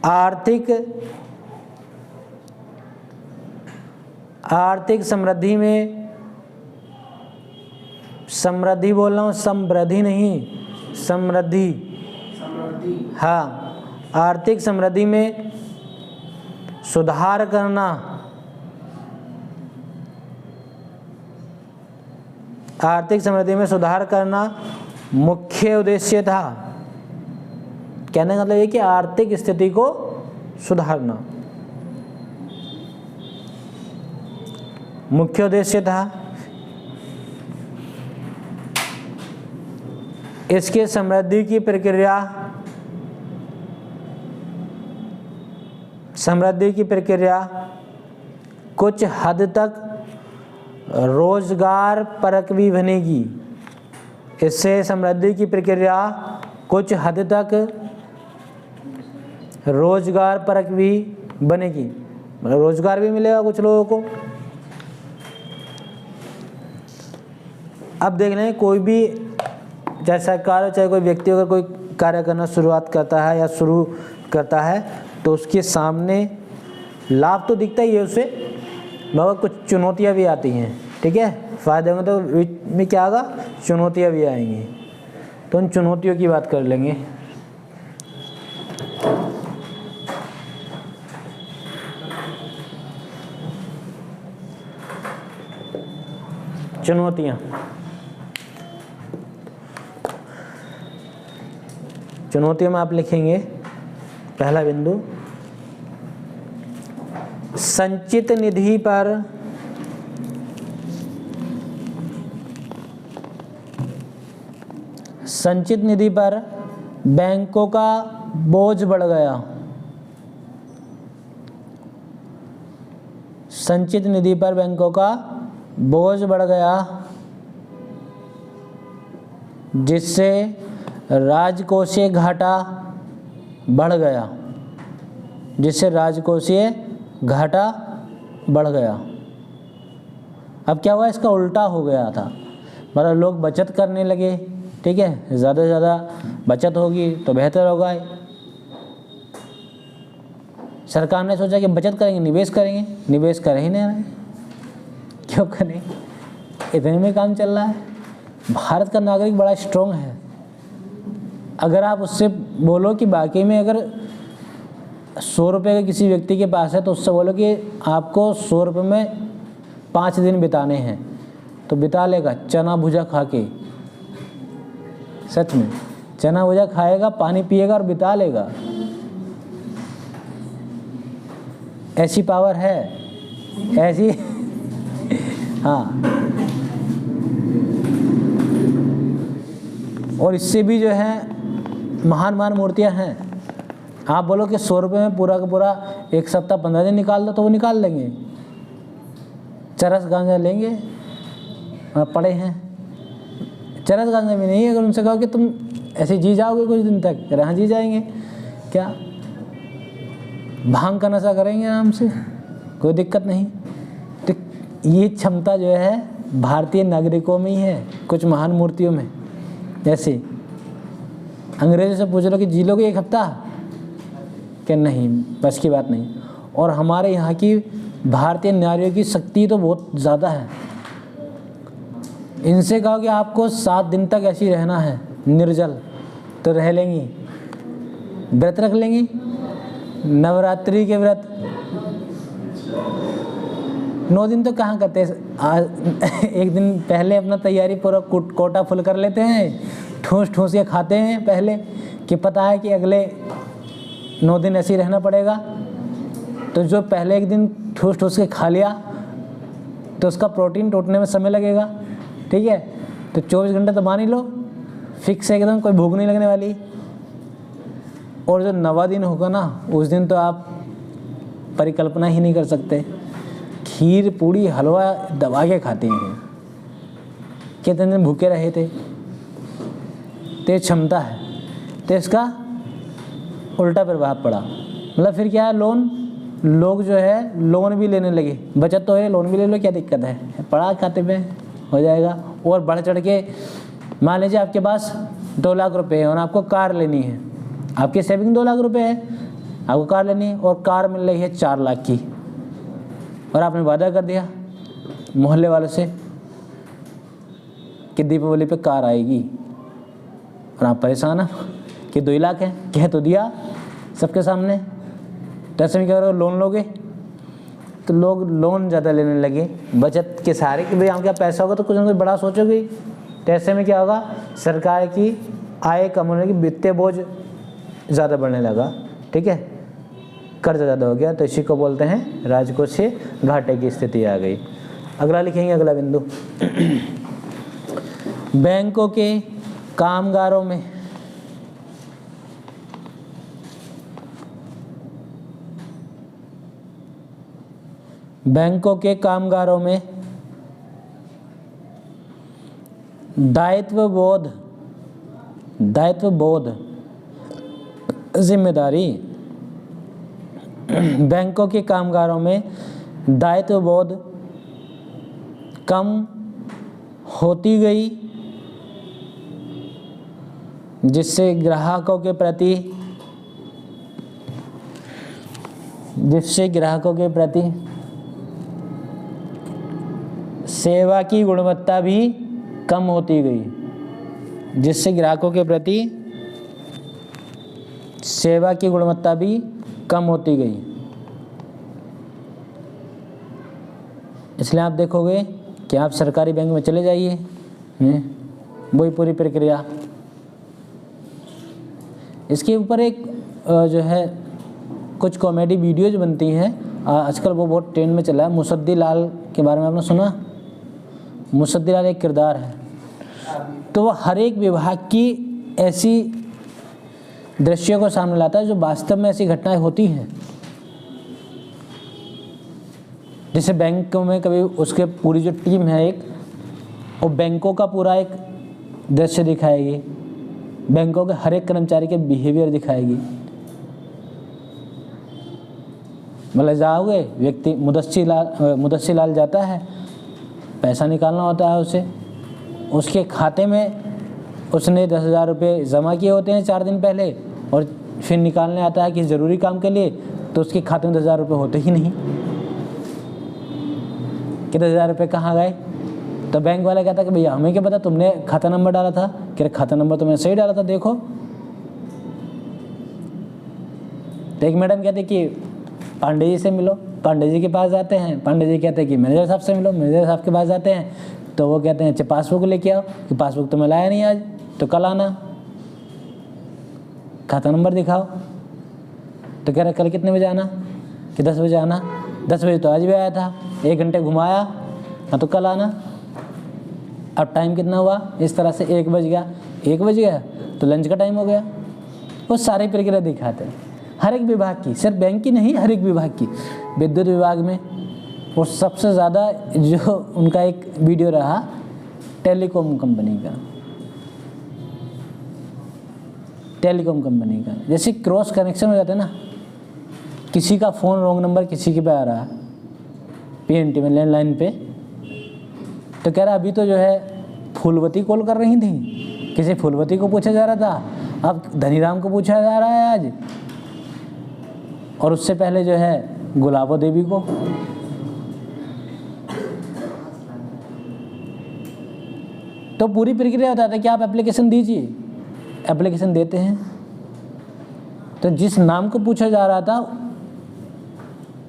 आर्थिक समृद्धि में, समृद्धि बोल रहा हूँ, समृद्धि नहीं, समृद्धि, हाँ, आर्थिक समृद्धि में सुधार करना आर्थिक समृद्धि में सुधार करना मुख्य उद्देश्य था। कहने का मतलब ये कि आर्थिक स्थिति को सुधारना मुख्य उद्देश्य था। इसके समृद्धि की प्रक्रिया कुछ हद तक रोजगार परक भी बनेगी। इससे समृद्धि की प्रक्रिया कुछ हद तक रोजगार परक भी बनेगी, मतलब रोजगार भी मिलेगा कुछ लोगों को। अब देख लें, कोई भी चाहे सरकार हो चाहे कोई व्यक्ति अगर कोई कार्य करना शुरुआत करता है या शुरू करता है तो उसके सामने लाभ तो दिखता ही है उसे, मगर कुछ चुनौतियां भी आती हैं। ठीक है, फायदे होंगे तो बीच में क्या आएगा, चुनौतियां भी आएंगी। तो उन चुनौतियों की बात कर लेंगे। चुनौतियों में आप लिखेंगे पहला बिंदु, संचित निधि पर बैंकों का बोझ बढ़ गया। संचित निधि पर बैंकों का बोझ बढ़ गया, जिससे राजकोषीय घाटा बढ़ गया। अब क्या हुआ, इसका उल्टा हो गया था। मतलब लोग बचत करने लगे। ठीक है, ज़्यादा से ज़्यादा बचत होगी तो बेहतर होगा। सरकार ने सोचा कि बचत करेंगे, निवेश करेंगे, निवेश कर ही नहीं रहे। क्यों करें, इतने में काम चल रहा है। भारत का नागरिक बड़ा स्ट्रॉन्ग है। अगर आप उससे बोलो कि बाकी में अगर 100 रुपये का किसी व्यक्ति के पास है तो उससे बोलो कि आपको 100 रुपये में 5 दिन बिताने हैं, तो बिता लेगा चना भुजा खा के। सच में चना भुजा खाएगा, पानी पिएगा और बिता लेगा। ऐसी पावर है, ऐसी हाँ। और इससे भी जो है महान मूर्तियां हैं। आप बोलो कि 100 रुपये में पूरा का पूरा 1 सप्ताह 15 दिन निकाल दो तो वो निकाल लेंगे। चरस गांजा लेंगे और पड़े हैं। चरस गांजा भी नहीं है, अगर उनसे कहो कि तुम ऐसे जी जाओगे कुछ दिन तक, कहाँ जी जाएंगे। क्या भांग का नशा करेंगे आराम से, कोई दिक्कत नहीं। तो ये क्षमता जो है भारतीय नागरिकों में ही है, कुछ महान मूर्तियों में। जैसे अंग्रेजों से पूछ लो कि जी लोगे 1 हफ्ता, कि नहीं, बस की बात नहीं। और हमारे यहाँ की भारतीय नारियों की शक्ति तो बहुत ज़्यादा है। इनसे कहो कि आपको 7 दिन तक ऐसी रहना है निर्जल, तो रह लेंगी। व्रत रख लेंगी, नवरात्रि के व्रत 9 दिन तो कहाँ करते हैं। 1 दिन पहले अपना तैयारी पूरा कोटा फुल कर लेते हैं, ठूस के खाते हैं पहले, कि पता है कि अगले 9 दिन ऐसे ही रहना पड़ेगा। तो जो पहले 1 दिन ठूस के खा लिया तो उसका प्रोटीन टूटने में समय लगेगा। ठीक है, तो 24 घंटे तो मान ही लो फिक्स है एकदम, कोई भूख नहीं लगने वाली। और जो 9वां दिन होगा ना, उस दिन तो आप परिकल्पना ही नहीं कर सकते। खीर पूड़ी हलवा दबा के खाते हैं। कितने दिन भूखे रहे थे। तो ये क्षमता है। तो इसका उल्टा प्रभाव पड़ा। मतलब फिर क्या है, लोग जो है लोन भी लेने लगे। बचत तो है, लोन भी ले लो, क्या दिक्कत है, पड़ा खाते पे हो जाएगा। और बढ़ चढ़ के मान लीजिए आपके पास 2 लाख रुपए है और आपको कार लेनी है। आपकी सेविंग 2 लाख रुपए है, आपको कार लेनी है और कार मिल रही है 4 लाख की। और आपने वादा कर दिया मोहल्ले वालों से कि दीपावली पे कार आएगी, और आप परेशान हैं कि 2 लाख है, कह तो दिया सबके सामने। तो ऐसे में क्या करोगे, लोन लोगे, तो लोग लोन ज़्यादा लेने लगे बचत के सहारे कि भाई हम क्या पैसा होगा तो कुछ ना कुछ बड़ा सोचोगे। तो ऐसे में क्या होगा, सरकार की आय कम होने की, वित्तीय बोझ ज़्यादा बढ़ने लगा, ठीक है, कर्ज ज़्यादा हो गया, तो इसी को बोलते हैं राजकोषीय घाटे की स्थिति आ गई। अगला लिखेंगे, अगला बिंदु बैंकों के कामगारों में दायित्वबोध जिम्मेदारी, बैंकों के कामगारों में दायित्वबोध कम होती गई, जिससे ग्राहकों के प्रति सेवा की गुणवत्ता भी कम होती गई, जिससे ग्राहकों के प्रति सेवा की गुणवत्ता भी कम होती गई। इसलिए आप देखोगे कि आप सरकारी बैंक में चले जाइए, वही पूरी प्रक्रिया। इसके ऊपर एक जो है कुछ कॉमेडी वीडियोज बनती हैं आजकल, वो बहुत ट्रेंड में चला है। मुसद्दी लाल के बारे में आपने सुना? मुसद्दी लाल एक किरदार है, तो वो हर एक विभाग की ऐसी दृश्यों को सामने लाता है जो वास्तव में ऐसी घटनाएं होती हैं। जैसे बैंक में कभी उसके पूरी जो टीम है एक, वो बैंकों का पूरा एक दृश्य दिखाएगी, बैंकों के हर एक कर्मचारी के बिहेवियर दिखाएगी। मतलब जाओगे, व्यक्ति मुदस्सी लाल जाता है, पैसा निकालना होता है उसे, उसके खाते में उसने 10,000 रुपये जमा किए होते हैं 4 दिन पहले, और फिर निकालने आता है किसी ज़रूरी काम के लिए, तो उसके खाते में 10,000 रुपये होते ही नहीं कि 10,000 रुपये कहाँ गए। तो बैंक वाला कहता है कि भैया हमें क्या पता, तुमने खाता नंबर डाला था। कि खाता नंबर तो मैंने सही डाला था, देखो। तो एक मैडम कहते कि पांडे जी से मिलो, पांडे जी के पास जाते हैं, पांडे जी कहते हैं कि मैनेजर साहब से मिलो, मैनेजर साहब के पास जाते हैं, तो वो कहते हैं अच्छा पासबुक लेके आओ, कि पासबुक तो मैं लाया नहीं आज, तो कल आना, खाता नंबर दिखाओ। तो कह रहे कल कितने बजे आना? कि 10 बजे आना। 10 बजे तो आज भी आया था, 1 घंटे घुमाया, हाँ तो कल आना। अब टाइम कितना हुआ? इस तरह से 1 बज गया, 1 बज गया तो लंच का टाइम हो गया। वो सारी प्रक्रिया दिखाते हैं हर एक विभाग की, सिर्फ बैंक की नहीं, हर एक विभाग की। विद्युत विभाग में और सबसे ज़्यादा जो उनका एक वीडियो रहा टेलीकॉम कंपनी का, जैसे क्रॉस कनेक्शन हो जाता है ना, किसी का फ़ोन रॉन्ग नंबर किसी के पे आ रहा है, PNT में लैंडलाइन पे, तो कह रहा अभी तो जो है फूलवती कॉल कर रही थी, किसी फूलवती को पूछा जा रहा था, अब धनीराम को पूछा जा रहा है आज, और उससे पहले जो है गुलाबो देवी को। तो पूरी प्रक्रिया होता है कि आप एप्लीकेशन दीजिए, एप्लीकेशन देते हैं, तो जिस नाम को पूछा जा रहा था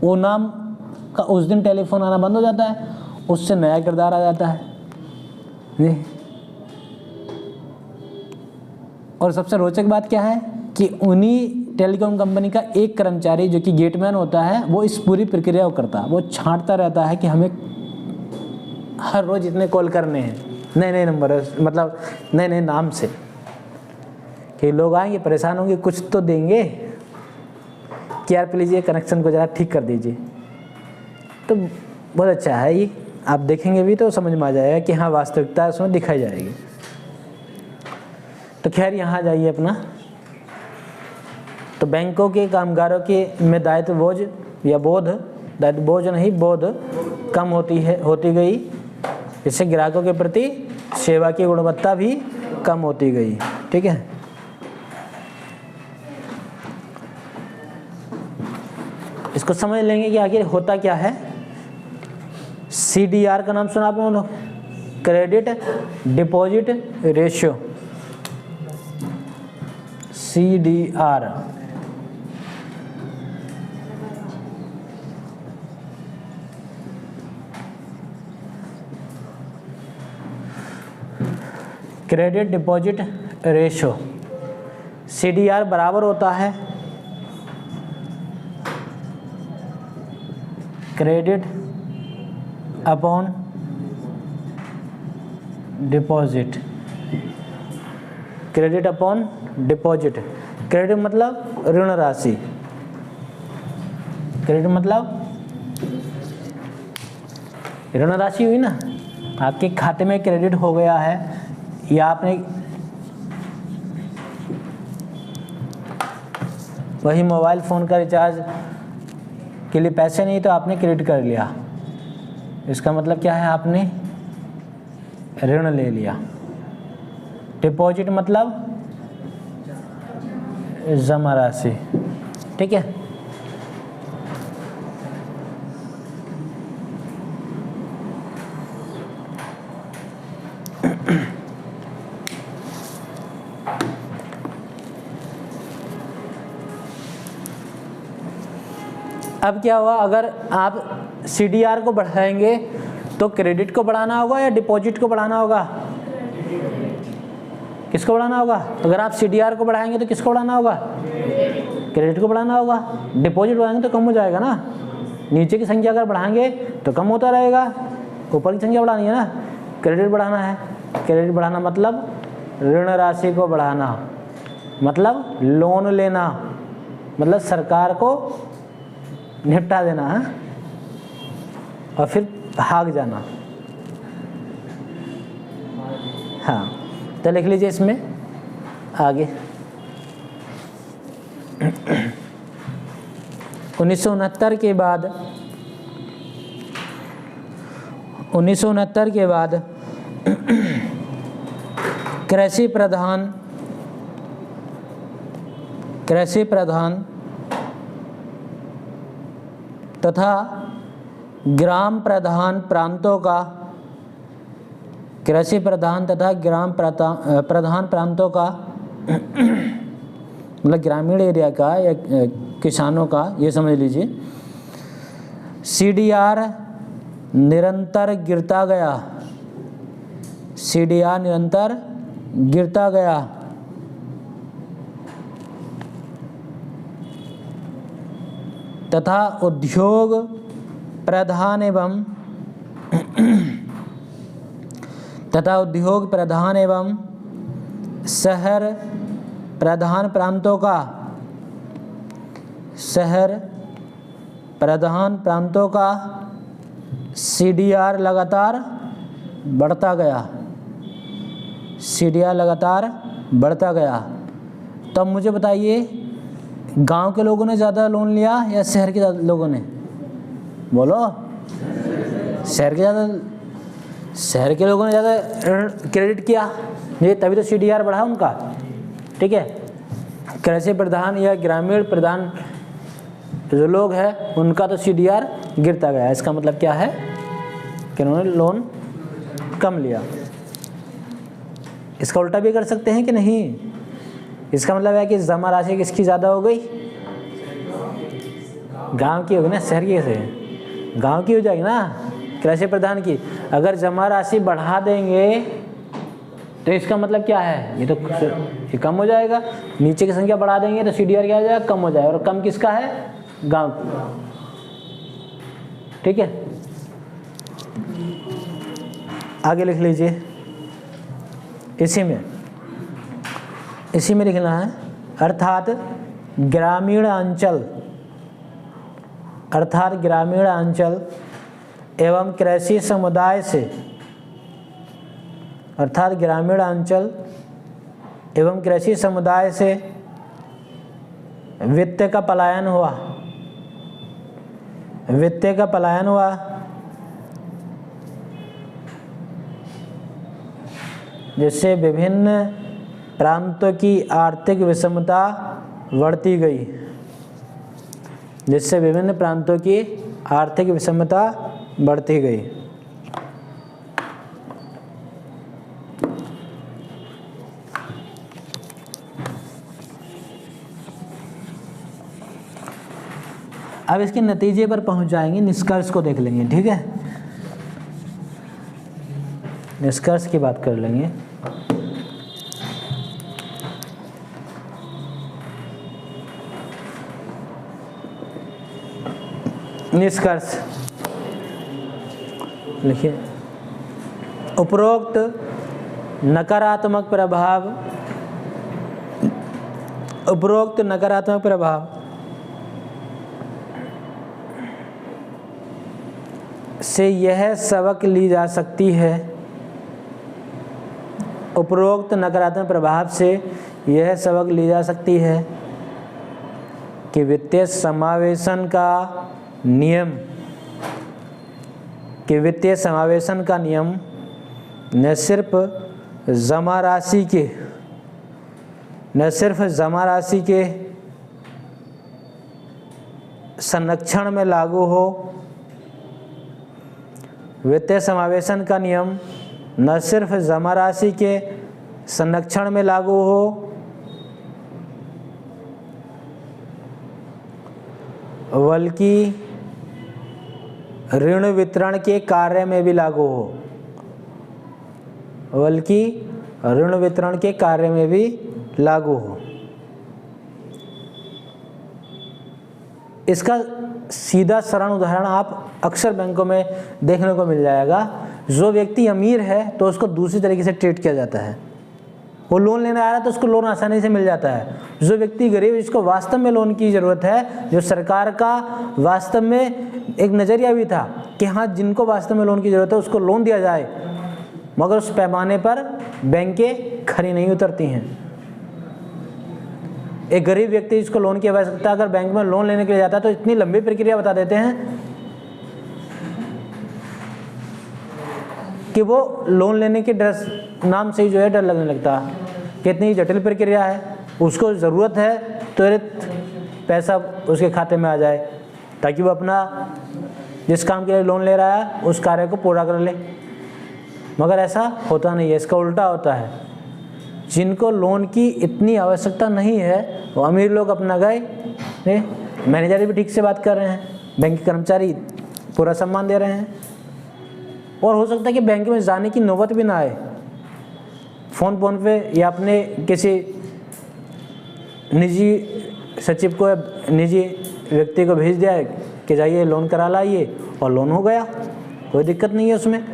वो नाम का उस दिन टेलीफोन आना बंद हो जाता है, उससे नया किरदार आ जाता है जी। और सबसे रोचक बात क्या है कि उन्हीं टेलीकॉम कंपनी का एक कर्मचारी जो कि गेटमैन होता है, वो इस पूरी प्रक्रिया को करता है, वो छांटता रहता है कि हमें हर रोज इतने कॉल करने हैं, नए नए नंबर, मतलब नए नए नाम से, कि लोग आएंगे परेशान होंगे, कुछ तो देंगे कि यार प्लीज़ ये कनेक्शन को ज़रा ठीक कर दीजिए। तो बहुत अच्छा है ये, आप देखेंगे भी तो समझ में आ जाएगा कि हाँ वास्तविकता उसमें दिखाई जाएगी। तो खैर यहाँ जाइए अपना, तो बैंकों के कामगारों के में दायित्व बोझ या बोध, दायित्व बोझ नहीं बोध कम होती गई, इससे ग्राहकों के प्रति सेवा की गुणवत्ता भी कम होती गई। ठीक है, इसको समझ लेंगे कि आखिर होता क्या है। CDR का नाम सुना आपने लोग, credit deposit ratio, CDR। Credit deposit ratio, CDR बराबर होता है credit upon deposit. Credit upon deposit, credit मतलब ऋण राशि, क्रेडिट मतलब ऋण राशि हुई ना, आपके खाते में क्रेडिट हो गया है या आपने वही मोबाइल फ़ोन का रिचार्ज के लिए पैसे नहीं तो आपने क्रेडिट कर लिया, इसका मतलब क्या है, आपने ऋण ले लिया। डिपॉजिट मतलब जमा राशि, ठीक है। अब क्या हुआ, अगर आप CDR को बढ़ाएंगे तो क्रेडिट को बढ़ाना होगा या डिपॉजिट को बढ़ाना होगा? किसको बढ़ाना होगा? अगर आप CDR को बढ़ाएंगे तो किसको बढ़ाना होगा? क्रेडिट को बढ़ाना होगा। डिपॉजिट बढ़ाएंगे तो कम हो जाएगा ना, नीचे की संख्या अगर बढ़ाएंगे तो कम होता रहेगा, ऊपर की संख्या बढ़ानी है ना, क्रेडिट बढ़ाना है। क्रेडिट बढ़ाना मतलब ऋण राशि को बढ़ाना, मतलब लोन लेना, मतलब सरकार को निपटा देना है और फिर भाग जाना। हाँ, तो लिख लीजिए इसमें आगे 1969 के बाद कृषि प्रधान तथा ग्राम प्रधान प्रांतों का, कृषि प्रधान तथा ग्राम प्रधान प्रांतों का मतलब ग्रामीण एरिया का या किसानों का, ये समझ लीजिए, CDR निरंतर गिरता गया, CDR निरंतर गिरता गया तथा उद्योग प्रधान एवं शहर प्रधान प्रांतों का CDR लगातार बढ़ता गया। तब मुझे बताइए, गांव के लोगों ने ज़्यादा लोन लिया या शहर के लोगों ने? बोलो। शहर के लोगों ने ज़्यादा क्रेडिट किया, ये तभी तो CDR बढ़ा उनका, ठीक है। कृषि प्रधान या ग्रामीण प्रधान जो लोग हैं उनका तो CDR गिरता गया। इसका मतलब क्या है कि उन्होंने लोन कम लिया। इसका उल्टा भी कर सकते हैं कि नहीं? इसका मतलब है कि जमा राशि किसकी ज़्यादा हो गई? गांव की होगी ना, शहर की कैसे? गांव की हो जाएगी ना, कृषि प्रधान की। अगर जमा राशि बढ़ा देंगे तो इसका मतलब क्या है, ये कम हो जाएगा। नीचे की संख्या बढ़ा देंगे तो CDR क्या हो जाएगा? कम हो जाएगा। और कम किसका है? गांव की, ठीक है। आगे लिख लीजिए, इसी में लिखना है, अर्थात ग्रामीण अंचल एवं कृषि समुदाय से, अर्थात ग्रामीण अंचल एवं कृषि समुदाय से वित्त का पलायन हुआ, जिससे विभिन्न प्रांतों की आर्थिक विषमता बढ़ती गई, अब इसके नतीजे पर पहुंच जाएंगे, निष्कर्ष को देख लेंगे, ठीक है। निष्कर्ष की बात कर लेंगे। निष्कर्ष लिखिए। उपरोक्त नकारात्मक प्रभाव से यह सबक ली जा सकती है, उपरोक्त नकारात्मक प्रभाव से यह सबक ली जा सकती है कि वित्तीय समावेशन का नियम न सिर्फ जमा राशि के संरक्षण में लागू हो, वित्तीय समावेशन का नियम न सिर्फ जमा राशि के संरक्षण में लागू हो, बल्कि ऋण वितरण के कार्य में भी लागू हो। इसका सीधा सरल उदाहरण आप अक्सर बैंकों में देखने को मिल जाएगा। जो व्यक्ति अमीर है तो उसको दूसरी तरीके से ट्रीट किया जाता है। वो लोन लेने आ रहा है तो उसको लोन आसानी से मिल जाता है। जो व्यक्ति गरीब, जिसको वास्तव में लोन की ज़रूरत है, जो सरकार का वास्तव में एक नज़रिया भी था कि हाँ, जिनको वास्तव में लोन की ज़रूरत है उसको लोन दिया जाए, मगर उस पैमाने पर बैंकें खरी नहीं उतरती हैं। एक गरीब व्यक्ति जिसको लोन की आवश्यकता, अगर बैंक में लोन लेने के लिए जाता है तो इतनी लंबी प्रक्रिया बता देते हैं कि वो लोन लेने के नाम से ही जो है डर लगने लगता है। कितनी जटिल प्रक्रिया है, उसको ज़रूरत है तुरंत पैसा उसके खाते में आ जाए ताकि वो अपना जिस काम के लिए लोन ले रहा है उस कार्य को पूरा कर ले, मगर ऐसा होता नहीं है। इसका उल्टा होता है। जिनको लोन की इतनी आवश्यकता नहीं है वो अमीर लोग अपना गए, मैनेजर भी ठीक से बात कर रहे हैं, बैंक के कर्मचारी पूरा सम्मान दे रहे हैं, और हो सकता है कि बैंक में जाने की नौबत भी ना आए। फ़ोन पे या अपने किसी निजी सचिव को, निजी व्यक्ति को भेज दिया कि जाइए लोन करा लाइए, और लोन हो गया, कोई दिक्कत नहीं है उसमें।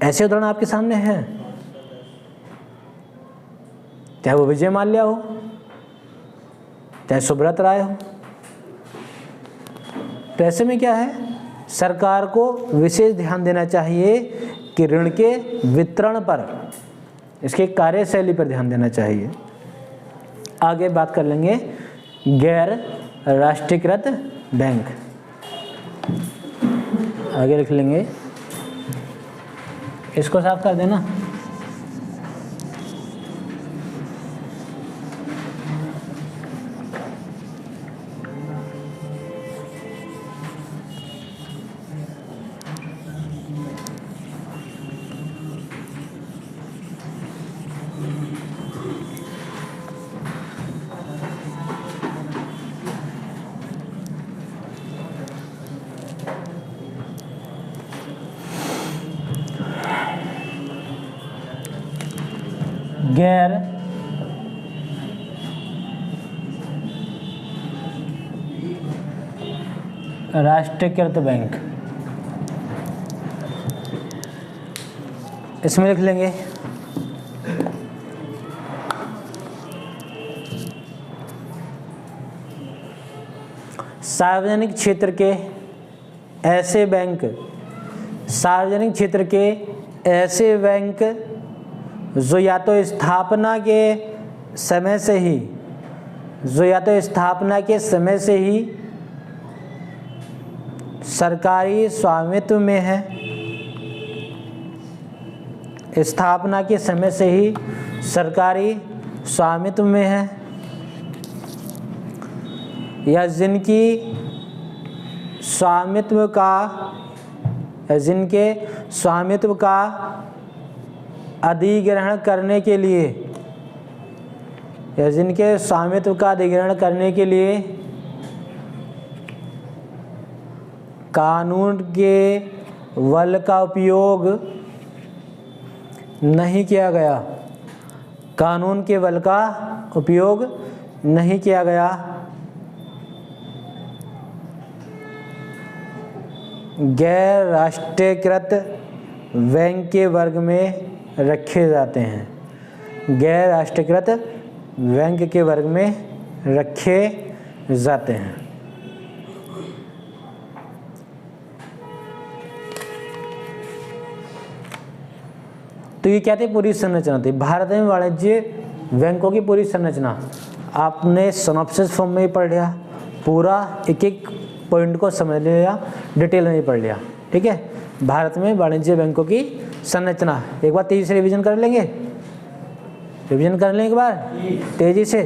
ऐसे उदाहरण आपके सामने हैं, चाहे वो विजय माल्या हो, चाहे सुब्रत राय हो। तो ऐसे में क्या है, सरकार को विशेष ध्यान देना चाहिए कि ऋण के वितरण पर, इसके कार्यशैली पर ध्यान देना चाहिए। आगे बात कर लेंगे गैर राष्ट्रीयकृत बैंक। आगे लिख लेंगे, इसको साफ कर देना। गैर राष्ट्रीयकृत बैंक, इसमें लिख लेंगे सार्वजनिक क्षेत्र के ऐसे बैंक, सार्वजनिक क्षेत्र के ऐसे बैंक जो या तो स्थापना के समय से ही सरकारी स्वामित्व में है, स्थापना के समय से ही सरकारी स्वामित्व में है, या जिनके स्वामित्व का अधिग्रहण करने के लिए कानून के बल का उपयोग नहीं किया गया, कानून के बल का उपयोग नहीं किया गया, गैर राष्ट्रीयकृत बैंक के वर्ग में रखे जाते हैं। गैर राष्ट्रीयकृत बैंक के वर्ग में रखे जाते हैं। तो ये क्या थी, पूरी संरचना थी भारत में वाणिज्य बैंकों की पूरी संरचना। आपने सिनॉप्सिस फॉर्म में ही पढ़ लिया, पूरा एक एक पॉइंट को समझ लिया, डिटेल में ही पढ़ लिया। ठीक है, भारत में वाणिज्य बैंकों की संरचना एक बार तेजी से रिवीजन कर लेंगे, रिवीजन कर लेंगे एक बार तेजी से।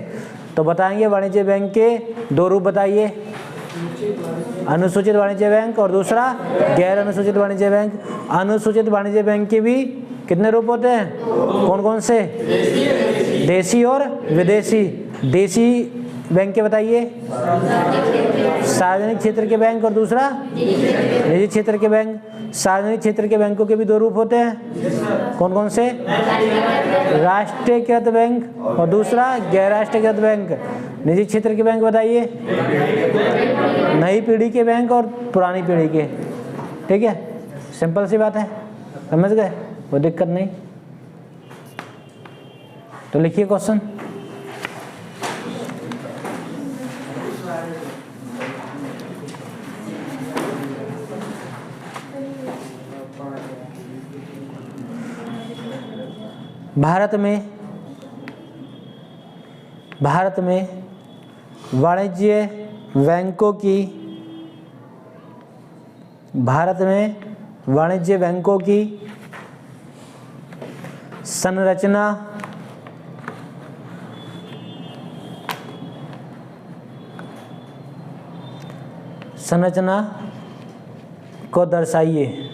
तो बताएंगे वाणिज्य बैंक के दो रूप बताइए, अनुसूचित वाणिज्य बैंक और दूसरा गैर अनुसूचित वाणिज्य बैंक। अनुसूचित वाणिज्य बैंक के भी कितने रूप होते हैं, कौन कौन से, देशी और विदेशी। देशी बैंक के बताइए, सार्वजनिक क्षेत्र के बैंक और दूसरा निजी क्षेत्र के बैंक। सार्वजनिक क्षेत्र के बैंकों के भी दो रूप होते हैं, कौन कौन से, राष्ट्रीयकृत बैंक और दूसरा गैर राष्ट्रीयकृत बैंक। निजी क्षेत्र के बैंक बताइए, नई पीढ़ी के बैंक और पुरानी पीढ़ी के। ठीक है, सिंपल सी बात है, समझ गए, कोई दिक्कत नहीं। तो लिखिए क्वेश्चन। भारत में वाणिज्य बैंकों की, भारत में वाणिज्य बैंकों की संरचना को दर्शाइए।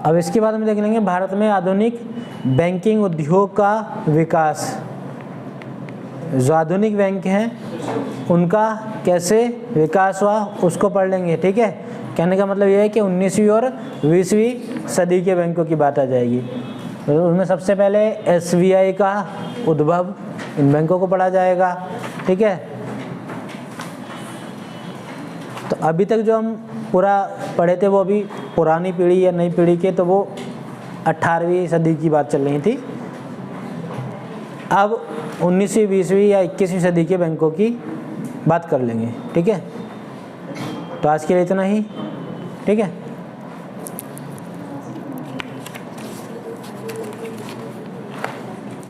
अब इसके बाद हम देख लेंगे भारत में आधुनिक बैंकिंग उद्योग का विकास। जो आधुनिक बैंक हैं उनका कैसे विकास हुआ उसको पढ़ लेंगे। ठीक है, कहने का मतलब यह है कि 19वीं और 20वीं सदी के बैंकों की बात आ जाएगी। तो उसमें सबसे पहले SBI का उद्भव, इन बैंकों को पढ़ा जाएगा। ठीक है, तो अभी तक जो हम पूरा पढ़े थे वो अभी पुरानी पीढ़ी या नई पीढ़ी के, तो वो 18वीं सदी की बात चल रही थी। अब 19वीं, 20वीं या 21वीं सदी के बैंकों की बात कर लेंगे। ठीक है, तो आज के लिए इतना ही। ठीक है।